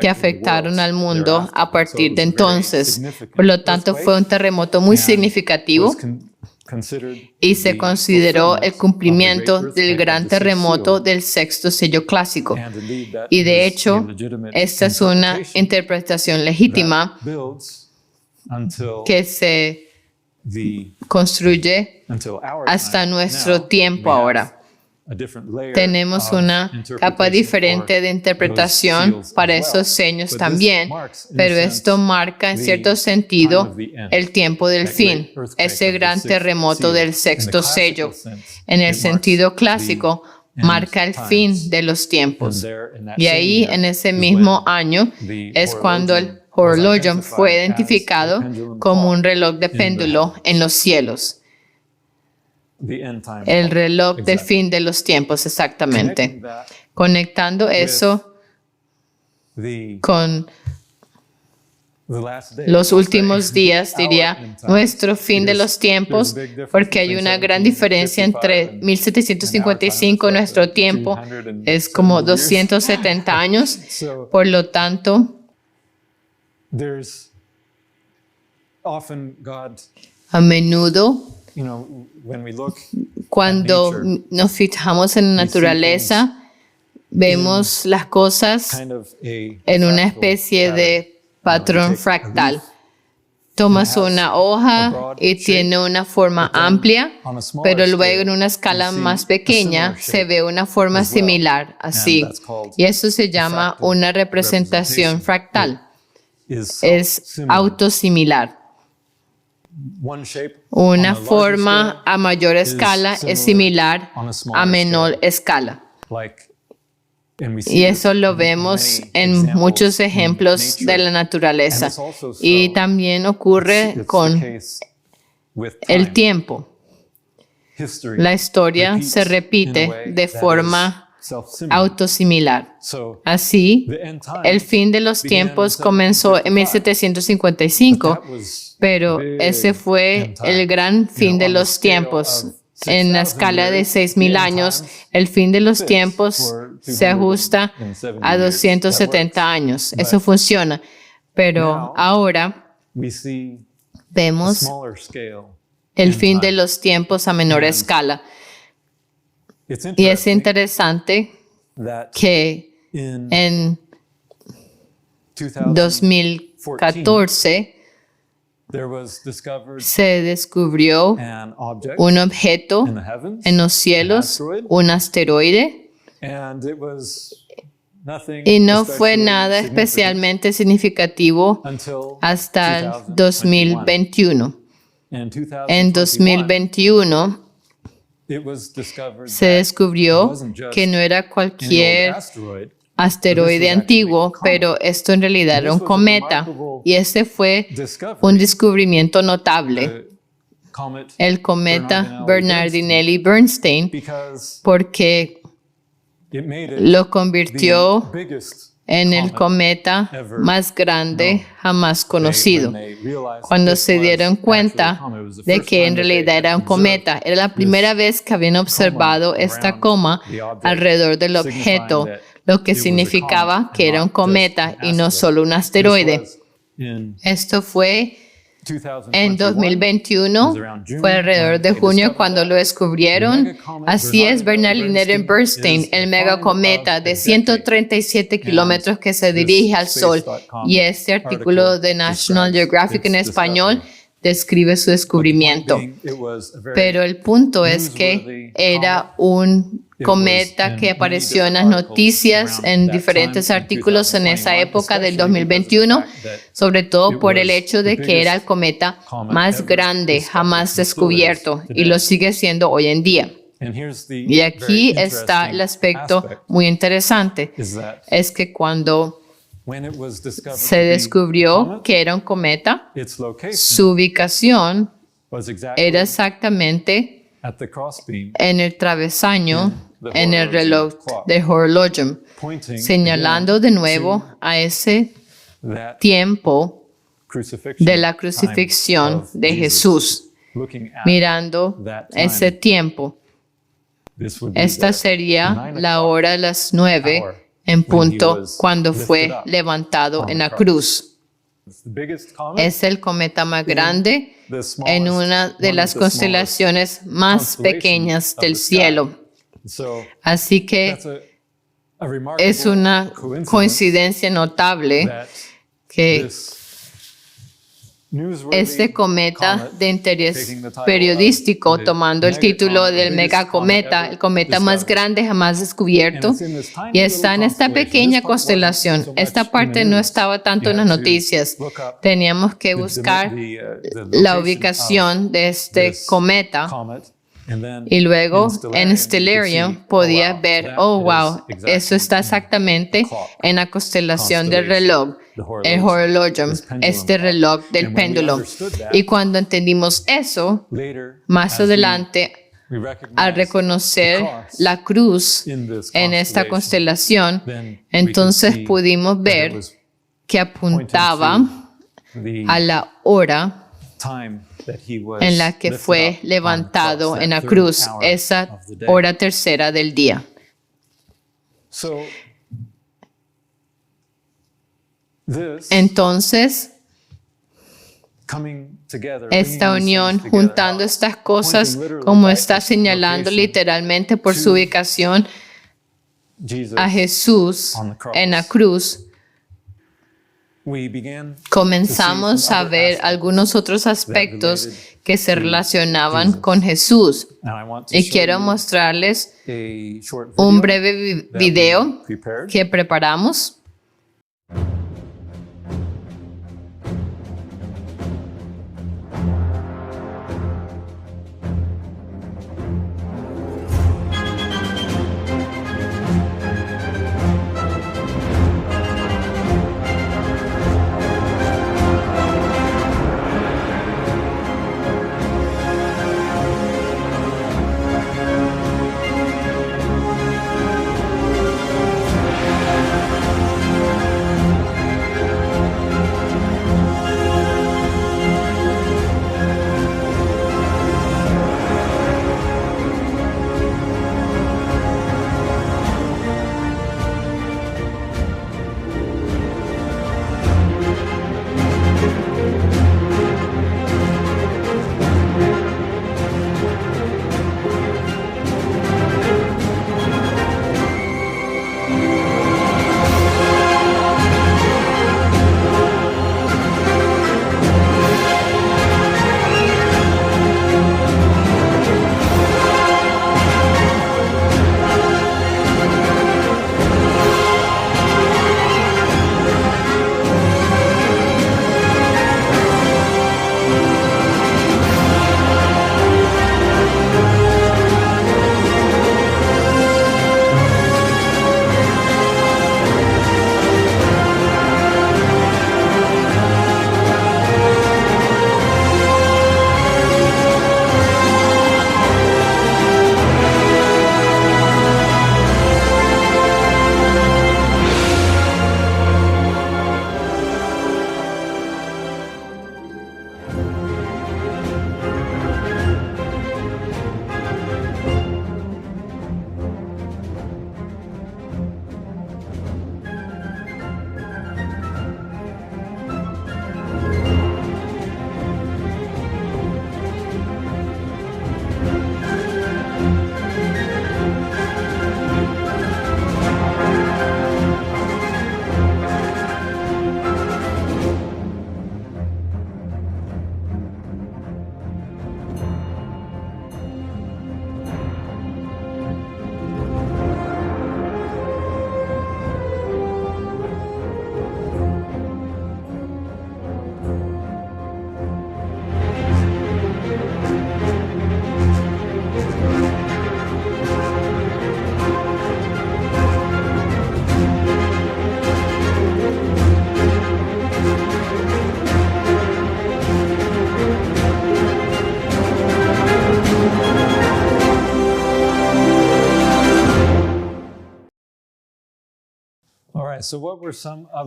Speaker 2: que afectaron al mundo a partir de entonces. Por lo tanto, fue un terremoto muy significativo y se consideró el cumplimiento del gran terremoto del sexto sello clásico. Y de hecho, esta es una interpretación legítima que se construye hasta nuestro tiempo ahora. Tenemos una capa diferente de interpretación para esos seños también, pero esto marca en cierto sentido el tiempo del fin, ese gran terremoto del sexto sello. En el sentido clásico, marca el fin de los tiempos. Y ahí, en ese mismo año, es cuando el horologium fue identificado como un reloj de péndulo en los cielos. El reloj del fin de los tiempos, exactamente. Conectando eso con los últimos días, diría, nuestro fin de los tiempos, porque hay una gran diferencia entre 1755 y nuestro tiempo, es como 270 años, por lo tanto, a menudo, cuando nos fijamos en la naturaleza, vemos las cosas en una especie de patrón fractal. Tomas una hoja y tiene una forma amplia, pero luego en una escala más pequeña se ve una forma similar, así. Y eso se llama una representación fractal. Es autosimilar. Una forma a mayor escala es similar a menor escala. Y eso lo vemos en muchos ejemplos de la naturaleza. Y también ocurre con el tiempo. La historia se repite de forma autosimilar. Así, el fin de los tiempos comenzó en 1755, pero ese fue el gran fin de los tiempos. En la escala de 6,000 años, el fin de los tiempos se ajusta a 270 años. Eso funciona. Pero ahora vemos el fin de los tiempos a menor escala. Y es interesante que en 2014 se descubrió un objeto en los cielos, un asteroide, y no fue nada especialmente significativo hasta el 2021. En 2021 se descubrió que no era cualquier asteroide antiguo, pero esto en realidad era un cometa, y ese fue un descubrimiento notable, el cometa Bernardinelli-Bernstein, porque lo convirtió en el cometa más grande jamás conocido. Cuando se dieron cuenta de que en realidad era un cometa, era la primera vez que habían observado esta coma alrededor del objeto, lo que significaba que era un cometa y no solo un asteroide. Esto fue en 2021, fue alrededor de junio cuando lo descubrieron. Así es, Bernardinelli-Bernstein, el megacometa de 137 kilómetros que se dirige al Sol. Y este artículo de National Geographic en español describe su descubrimiento. Pero el punto es que era un cometa que apareció en las noticias en diferentes artículos en esa época del 2021, sobre todo por el hecho de que era el cometa más grande jamás descubierto y lo sigue siendo hoy en día. Y aquí está el aspecto muy interesante, es que cuando se descubrió que era un cometa, su ubicación era exactamente en el travesaño, en el reloj de Horologium, señalando de nuevo a ese tiempo de la crucifixión de Jesús, mirando ese tiempo. Esta sería la hora de las 9 en punto cuando fue levantado en la cruz. Es el cometa más grande en una de las constelaciones más pequeñas del cielo. Así que es una coincidencia notable que este cometa de interés periodístico, tomando el título del megacometa, el cometa más grande jamás descubierto, y está en esta pequeña constelación. Esta parte no estaba tanto en las noticias. Teníamos que buscar la ubicación de este cometa. Y luego en Stellarium podías ver, oh wow, eso está exactamente en la constelación del reloj, el Horologium, este reloj del péndulo. Y cuando entendimos eso, más adelante, al reconocer la cruz en esta constelación, entonces pudimos ver que apuntaba a la hora
Speaker 1: time that he was
Speaker 2: en la que
Speaker 1: lifted
Speaker 2: fue
Speaker 1: up on the
Speaker 2: levantado
Speaker 1: cross,
Speaker 2: en la
Speaker 1: that
Speaker 2: cruz,
Speaker 1: third hour
Speaker 2: esa
Speaker 1: of the day.
Speaker 2: hora tercera del día.
Speaker 1: So this
Speaker 2: Entonces,
Speaker 1: coming together,
Speaker 2: esta
Speaker 1: bringing these
Speaker 2: unión,
Speaker 1: things together,
Speaker 2: juntando estas cosas,
Speaker 1: pointing literally
Speaker 2: como
Speaker 1: by
Speaker 2: está
Speaker 1: its
Speaker 2: señalando
Speaker 1: location
Speaker 2: literalmente por su
Speaker 1: to
Speaker 2: ubicación
Speaker 1: Jesus,
Speaker 2: a Jesús
Speaker 1: on the cross.
Speaker 2: en la cruz,
Speaker 1: we began
Speaker 2: comenzamos
Speaker 1: to see some
Speaker 2: a
Speaker 1: other
Speaker 2: ver
Speaker 1: aspects
Speaker 2: algunos otros aspectos
Speaker 1: related
Speaker 2: que se
Speaker 1: to
Speaker 2: relacionaban
Speaker 1: Jesus.
Speaker 2: con Jesús.
Speaker 1: and I want to
Speaker 2: Y
Speaker 1: show
Speaker 2: quiero
Speaker 1: you
Speaker 2: mostrarles
Speaker 1: a short
Speaker 2: un
Speaker 1: video
Speaker 2: breve
Speaker 1: that we
Speaker 2: video
Speaker 1: prepared.
Speaker 2: que preparamos.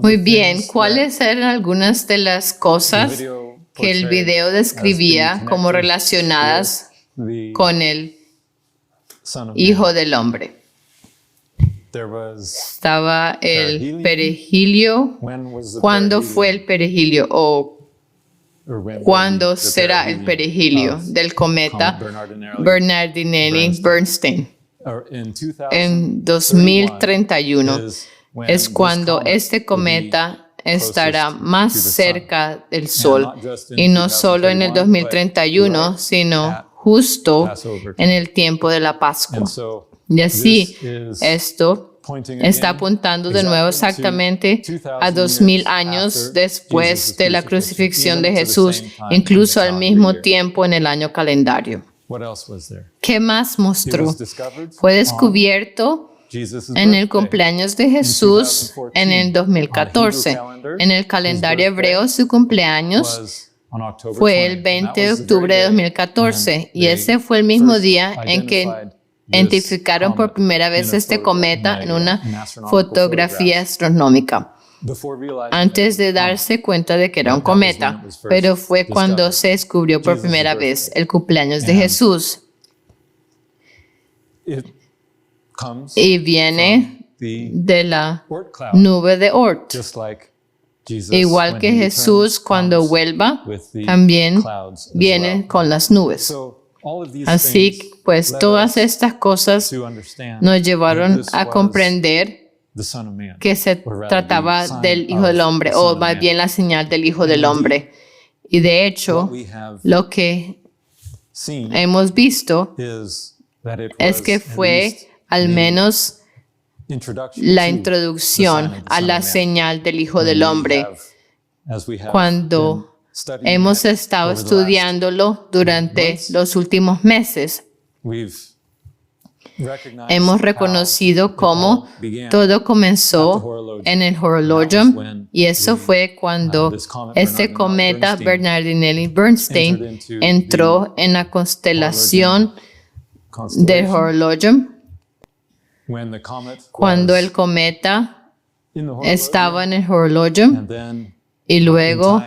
Speaker 2: Muy bien, ¿cuáles eran algunas de las cosas que el video describía como relacionadas con el Hijo del Hombre? Estaba el perigilio. ¿Cuándo fue el perigilio? ¿O cuándo será el perigilio del cometa Bernardinelli-Bernstein? En 2031 es cuando este cometa estará más cerca del Sol, y no solo en el 2031, sino justo en el tiempo de la Pascua. Y así, esto está apuntando de nuevo exactamente a 2000 años después de la crucifixión de Jesús, incluso al mismo tiempo en el año calendario. ¿Qué más mostró? Fue descubierto en el cumpleaños de Jesús en el 2014. En el calendario hebreo, su cumpleaños fue el 20 de octubre de 2014, y ese fue el mismo día en que identificaron por primera vez este cometa en una fotografía astronómica. antes de darse cuenta de que era un cometa, pero fue cuando se descubrió por primera vez el cumpleaños de Jesús. Y viene de la nube de Oort. Igual que Jesús cuando vuelva, también viene con las nubes. Así pues, todas estas cosas nos llevaron a comprender que se trataba del Hijo del Hombre, o más bien la señal del Hijo del Hombre. Y de hecho, lo que hemos visto es que fue al menos la introducción a la señal del Hijo del Hombre. Cuando hemos estado estudiándolo durante los últimos meses, hemos reconocido cómo todo comenzó en el Horologium, y eso fue cuando este cometa Bernardinelli-Bernstein entró en la constelación del Horologium. Cuando el cometa estaba en el Horologium, y luego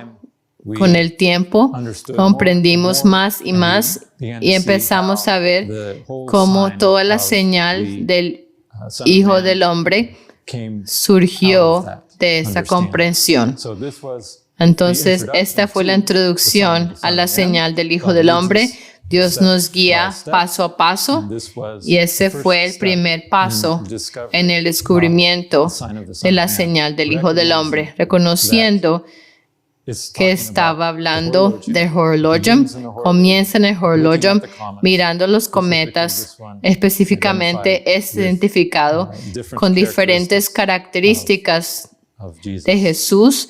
Speaker 2: con el tiempo comprendimos más y más y empezamos a ver cómo toda la señal del Hijo del Hombre surgió de esa comprensión. Entonces, esta fue la introducción a la señal del Hijo del Hombre. Dios nos guía paso a paso, y ese fue el primer paso en el descubrimiento de la señal del Hijo del Hombre, reconociendo que estaba hablando del Horologium. Comienza en el Horologium mirando los cometas. Específicamente es identificado con diferentes características de Jesús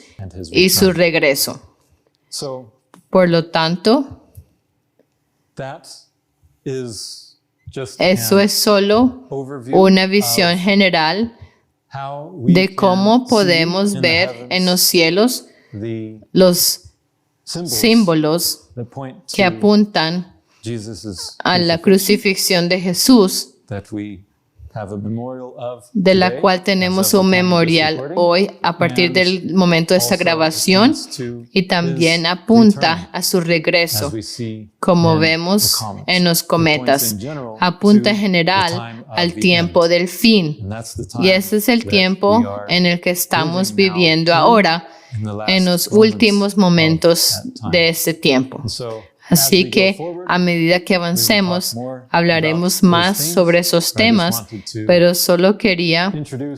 Speaker 2: y su regreso. Por lo tanto, eso es solo una visión general de cómo podemos ver en los cielos los símbolos que apuntan a la crucifixión de Jesús, de la cual tenemos un memorial hoy a partir del momento de esta grabación, y también apunta a su regreso, como vemos en los cometas. Apunta en general al tiempo del fin, y ese es el tiempo en el que estamos viviendo ahora, en los últimos momentos de este tiempo. Así que a medida que avancemos, hablaremos más sobre esos temas, pero solo quería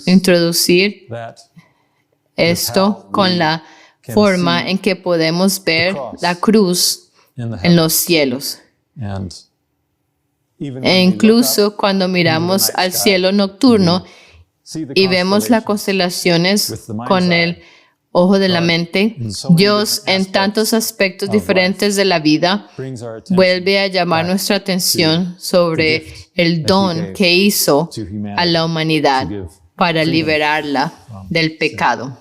Speaker 2: introducir esto con la forma en que podemos ver la cruz en los cielos. E incluso cuando miramos al cielo nocturno y vemos las constelaciones con el ojo de la mente, Dios en tantos aspectos diferentes de la vida vuelve a llamar nuestra atención sobre el don que hizo a la humanidad para liberarla del pecado.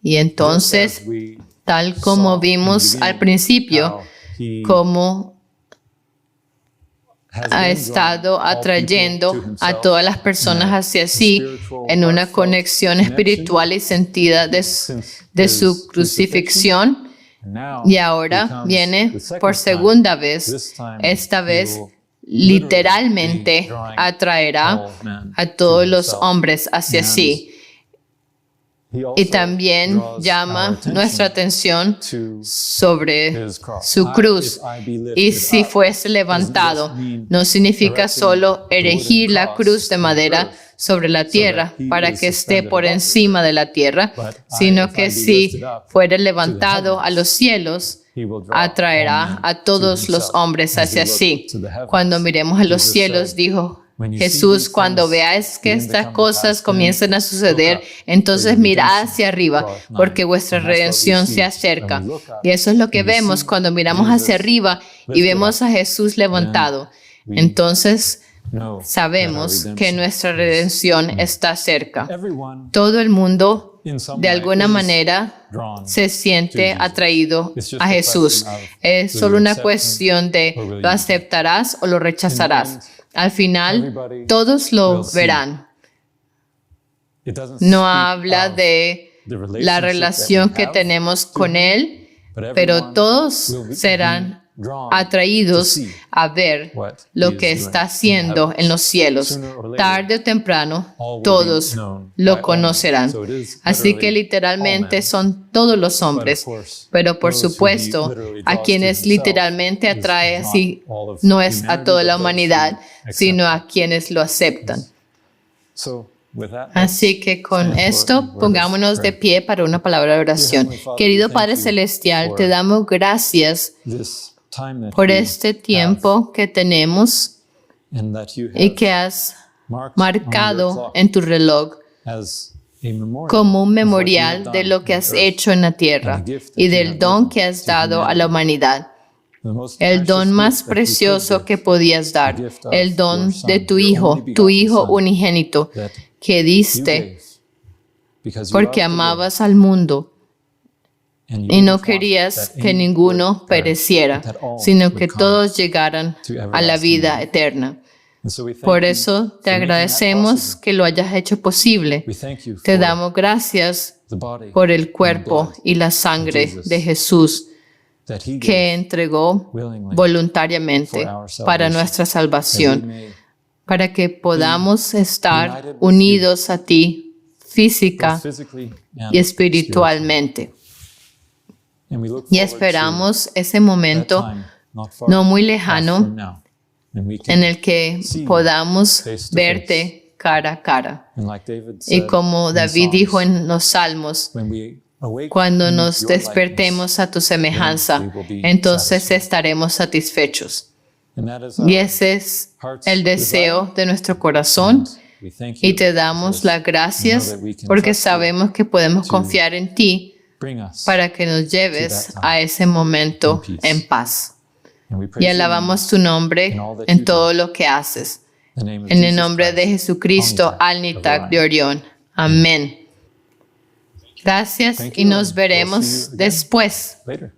Speaker 2: Y entonces, tal como vimos al principio, cómo ha estado atrayendo a todas las personas hacia sí en una conexión espiritual y sentida de su crucifixión, y ahora viene por segunda vez. Esta vez literalmente atraerá a todos los hombres hacia sí. Y también llama nuestra atención sobre su cruz. Y si fuese levantado, no significa solo erigir la cruz de madera sobre la tierra para que esté por encima de la tierra, sino que si fuera levantado a los cielos, atraerá a todos los hombres hacia sí. Cuando miremos a los cielos, dijo Jesús, cuando veáis que estas cosas comiencen a suceder, entonces mirad hacia arriba, porque vuestra redención se acerca. Y eso es lo que vemos cuando miramos hacia arriba y vemos a Jesús levantado. Entonces sabemos que nuestra redención está cerca. Todo el mundo, de alguna manera, se siente atraído a Jesús. Es solo una cuestión de lo aceptarás o lo rechazarás. Al final, todos lo verán.
Speaker 1: It doesn't
Speaker 2: no
Speaker 1: speak
Speaker 2: habla
Speaker 1: of
Speaker 2: de
Speaker 1: the
Speaker 2: la
Speaker 1: relationship
Speaker 2: relación
Speaker 1: that we
Speaker 2: que
Speaker 1: have
Speaker 2: tenemos
Speaker 1: to
Speaker 2: con
Speaker 1: him,
Speaker 2: Él,
Speaker 1: but
Speaker 2: pero
Speaker 1: everyone
Speaker 2: todos
Speaker 1: will be
Speaker 2: serán
Speaker 1: drawn to
Speaker 2: atraídos
Speaker 1: see
Speaker 2: a ver
Speaker 1: what
Speaker 2: lo
Speaker 1: he
Speaker 2: que
Speaker 1: is
Speaker 2: está
Speaker 1: doing in
Speaker 2: haciendo
Speaker 1: heaven.
Speaker 2: en los cielos.
Speaker 1: Sooner or later,
Speaker 2: Tarde o temprano,
Speaker 1: all will be
Speaker 2: todos
Speaker 1: known by
Speaker 2: lo
Speaker 1: all men.
Speaker 2: conocerán.
Speaker 1: So it is
Speaker 2: Así que
Speaker 1: literally all
Speaker 2: literalmente
Speaker 1: men.
Speaker 2: son todos los
Speaker 1: But of
Speaker 2: hombres.
Speaker 1: course,
Speaker 2: Pero por
Speaker 1: those who he
Speaker 2: supuesto,
Speaker 1: literally
Speaker 2: a
Speaker 1: draws to
Speaker 2: quienes
Speaker 1: himself
Speaker 2: literalmente
Speaker 1: is
Speaker 2: atrae
Speaker 1: not
Speaker 2: así
Speaker 1: all of
Speaker 2: no es a
Speaker 1: humanity,
Speaker 2: toda
Speaker 1: but
Speaker 2: la
Speaker 1: those who
Speaker 2: humanidad,
Speaker 1: accept
Speaker 2: sino
Speaker 1: him.
Speaker 2: a quienes lo aceptan.
Speaker 1: So, with that,
Speaker 2: Así
Speaker 1: let's
Speaker 2: que con
Speaker 1: stand for a
Speaker 2: esto
Speaker 1: word of
Speaker 2: pongámonos de
Speaker 1: prayer.
Speaker 2: pie para una palabra de oración.
Speaker 1: Heavenly Father,
Speaker 2: Querido
Speaker 1: we
Speaker 2: Padre
Speaker 1: thank you
Speaker 2: Celestial,
Speaker 1: for
Speaker 2: te damos gracias
Speaker 1: This time that
Speaker 2: por
Speaker 1: we
Speaker 2: este
Speaker 1: have
Speaker 2: tiempo que tenemos
Speaker 1: and that you
Speaker 2: y
Speaker 1: have
Speaker 2: que has
Speaker 1: marked on your
Speaker 2: marcado
Speaker 1: clock
Speaker 2: en tu reloj
Speaker 1: as a memorial
Speaker 2: como un
Speaker 1: of what you have
Speaker 2: memorial
Speaker 1: done
Speaker 2: de lo que
Speaker 1: on
Speaker 2: has
Speaker 1: earth.
Speaker 2: hecho en la tierra
Speaker 1: and the gift that
Speaker 2: y
Speaker 1: you
Speaker 2: del
Speaker 1: have
Speaker 2: don
Speaker 1: given
Speaker 2: que has
Speaker 1: to
Speaker 2: dado a la humanidad.
Speaker 1: The most
Speaker 2: El
Speaker 1: precious
Speaker 2: don
Speaker 1: gift
Speaker 2: más
Speaker 1: that you could
Speaker 2: precioso
Speaker 1: give,
Speaker 2: que podías dar,
Speaker 1: the gift of
Speaker 2: el don
Speaker 1: your son,
Speaker 2: de tu
Speaker 1: your
Speaker 2: Hijo,
Speaker 1: only
Speaker 2: tu
Speaker 1: begotten
Speaker 2: Hijo
Speaker 1: Son,
Speaker 2: unigénito,
Speaker 1: that
Speaker 2: que
Speaker 1: you
Speaker 2: diste
Speaker 1: gave because you
Speaker 2: porque
Speaker 1: loved the world,
Speaker 2: amabas al mundo
Speaker 1: and you
Speaker 2: y no
Speaker 1: didn't want
Speaker 2: querías
Speaker 1: that
Speaker 2: que
Speaker 1: any
Speaker 2: ninguno
Speaker 1: would perish,
Speaker 2: pereciera,
Speaker 1: but that all
Speaker 2: sino
Speaker 1: would
Speaker 2: que
Speaker 1: come
Speaker 2: todos llegaran
Speaker 1: to
Speaker 2: a la
Speaker 1: everlasting
Speaker 2: vida
Speaker 1: life.
Speaker 2: eterna.
Speaker 1: And so we thank
Speaker 2: Por
Speaker 1: you
Speaker 2: eso te
Speaker 1: for making that
Speaker 2: agradecemos
Speaker 1: possible.
Speaker 2: que lo hayas hecho posible.
Speaker 1: We thank you
Speaker 2: Te
Speaker 1: for
Speaker 2: damos gracias
Speaker 1: the body
Speaker 2: por el
Speaker 1: and
Speaker 2: cuerpo
Speaker 1: blood
Speaker 2: y la sangre
Speaker 1: Jesus
Speaker 2: de Jesús
Speaker 1: that he
Speaker 2: que
Speaker 1: gave
Speaker 2: entregó
Speaker 1: willingly
Speaker 2: voluntariamente
Speaker 1: for our salvation,
Speaker 2: para nuestra
Speaker 1: that we
Speaker 2: salvación,
Speaker 1: may
Speaker 2: para que podamos estar
Speaker 1: united with
Speaker 2: unidos a ti física
Speaker 1: both physically and
Speaker 2: y espiritualmente.
Speaker 1: And we look
Speaker 2: Y
Speaker 1: forward
Speaker 2: esperamos ese
Speaker 1: to
Speaker 2: momento
Speaker 1: that time, not far
Speaker 2: no muy
Speaker 1: off
Speaker 2: lejano
Speaker 1: from now, when we can
Speaker 2: en el que
Speaker 1: see
Speaker 2: podamos
Speaker 1: face to
Speaker 2: verte cara a cara.
Speaker 1: And like David
Speaker 2: Y
Speaker 1: said
Speaker 2: como
Speaker 1: in the
Speaker 2: David dijo
Speaker 1: Psalms,
Speaker 2: en los Salmos,
Speaker 1: when we awake
Speaker 2: cuando
Speaker 1: in
Speaker 2: nos
Speaker 1: your
Speaker 2: despertemos a tu semejanza,
Speaker 1: then we will be
Speaker 2: entonces
Speaker 1: satisfied.
Speaker 2: estaremos satisfechos.
Speaker 1: likeness. And that is
Speaker 2: Y
Speaker 1: our
Speaker 2: ese es
Speaker 1: heart's
Speaker 2: el deseo
Speaker 1: desire.
Speaker 2: de nuestro corazón.
Speaker 1: We thank
Speaker 2: Y
Speaker 1: you
Speaker 2: te damos
Speaker 1: because
Speaker 2: las gracias
Speaker 1: we know that we can
Speaker 2: porque
Speaker 1: trust you
Speaker 2: sabemos que podemos
Speaker 1: to
Speaker 2: confiar en ti
Speaker 1: bring us.
Speaker 2: para que nos lleves a ese momento
Speaker 1: in peace.
Speaker 2: en paz.
Speaker 1: And we praise
Speaker 2: Y
Speaker 1: your name
Speaker 2: alabamos tu nombre
Speaker 1: in all that
Speaker 2: en
Speaker 1: you
Speaker 2: todo
Speaker 1: do.
Speaker 2: lo que haces.
Speaker 1: In the name of
Speaker 2: En el
Speaker 1: Jesus
Speaker 2: nombre de
Speaker 1: Christ,
Speaker 2: Jesucristo,
Speaker 1: Omnitak
Speaker 2: Alnitak
Speaker 1: of
Speaker 2: de
Speaker 1: Orion.
Speaker 2: Orión. Amén. Gracias
Speaker 1: Thank
Speaker 2: y
Speaker 1: you,
Speaker 2: nos
Speaker 1: and we'll see
Speaker 2: veremos
Speaker 1: you again
Speaker 2: después.
Speaker 1: later.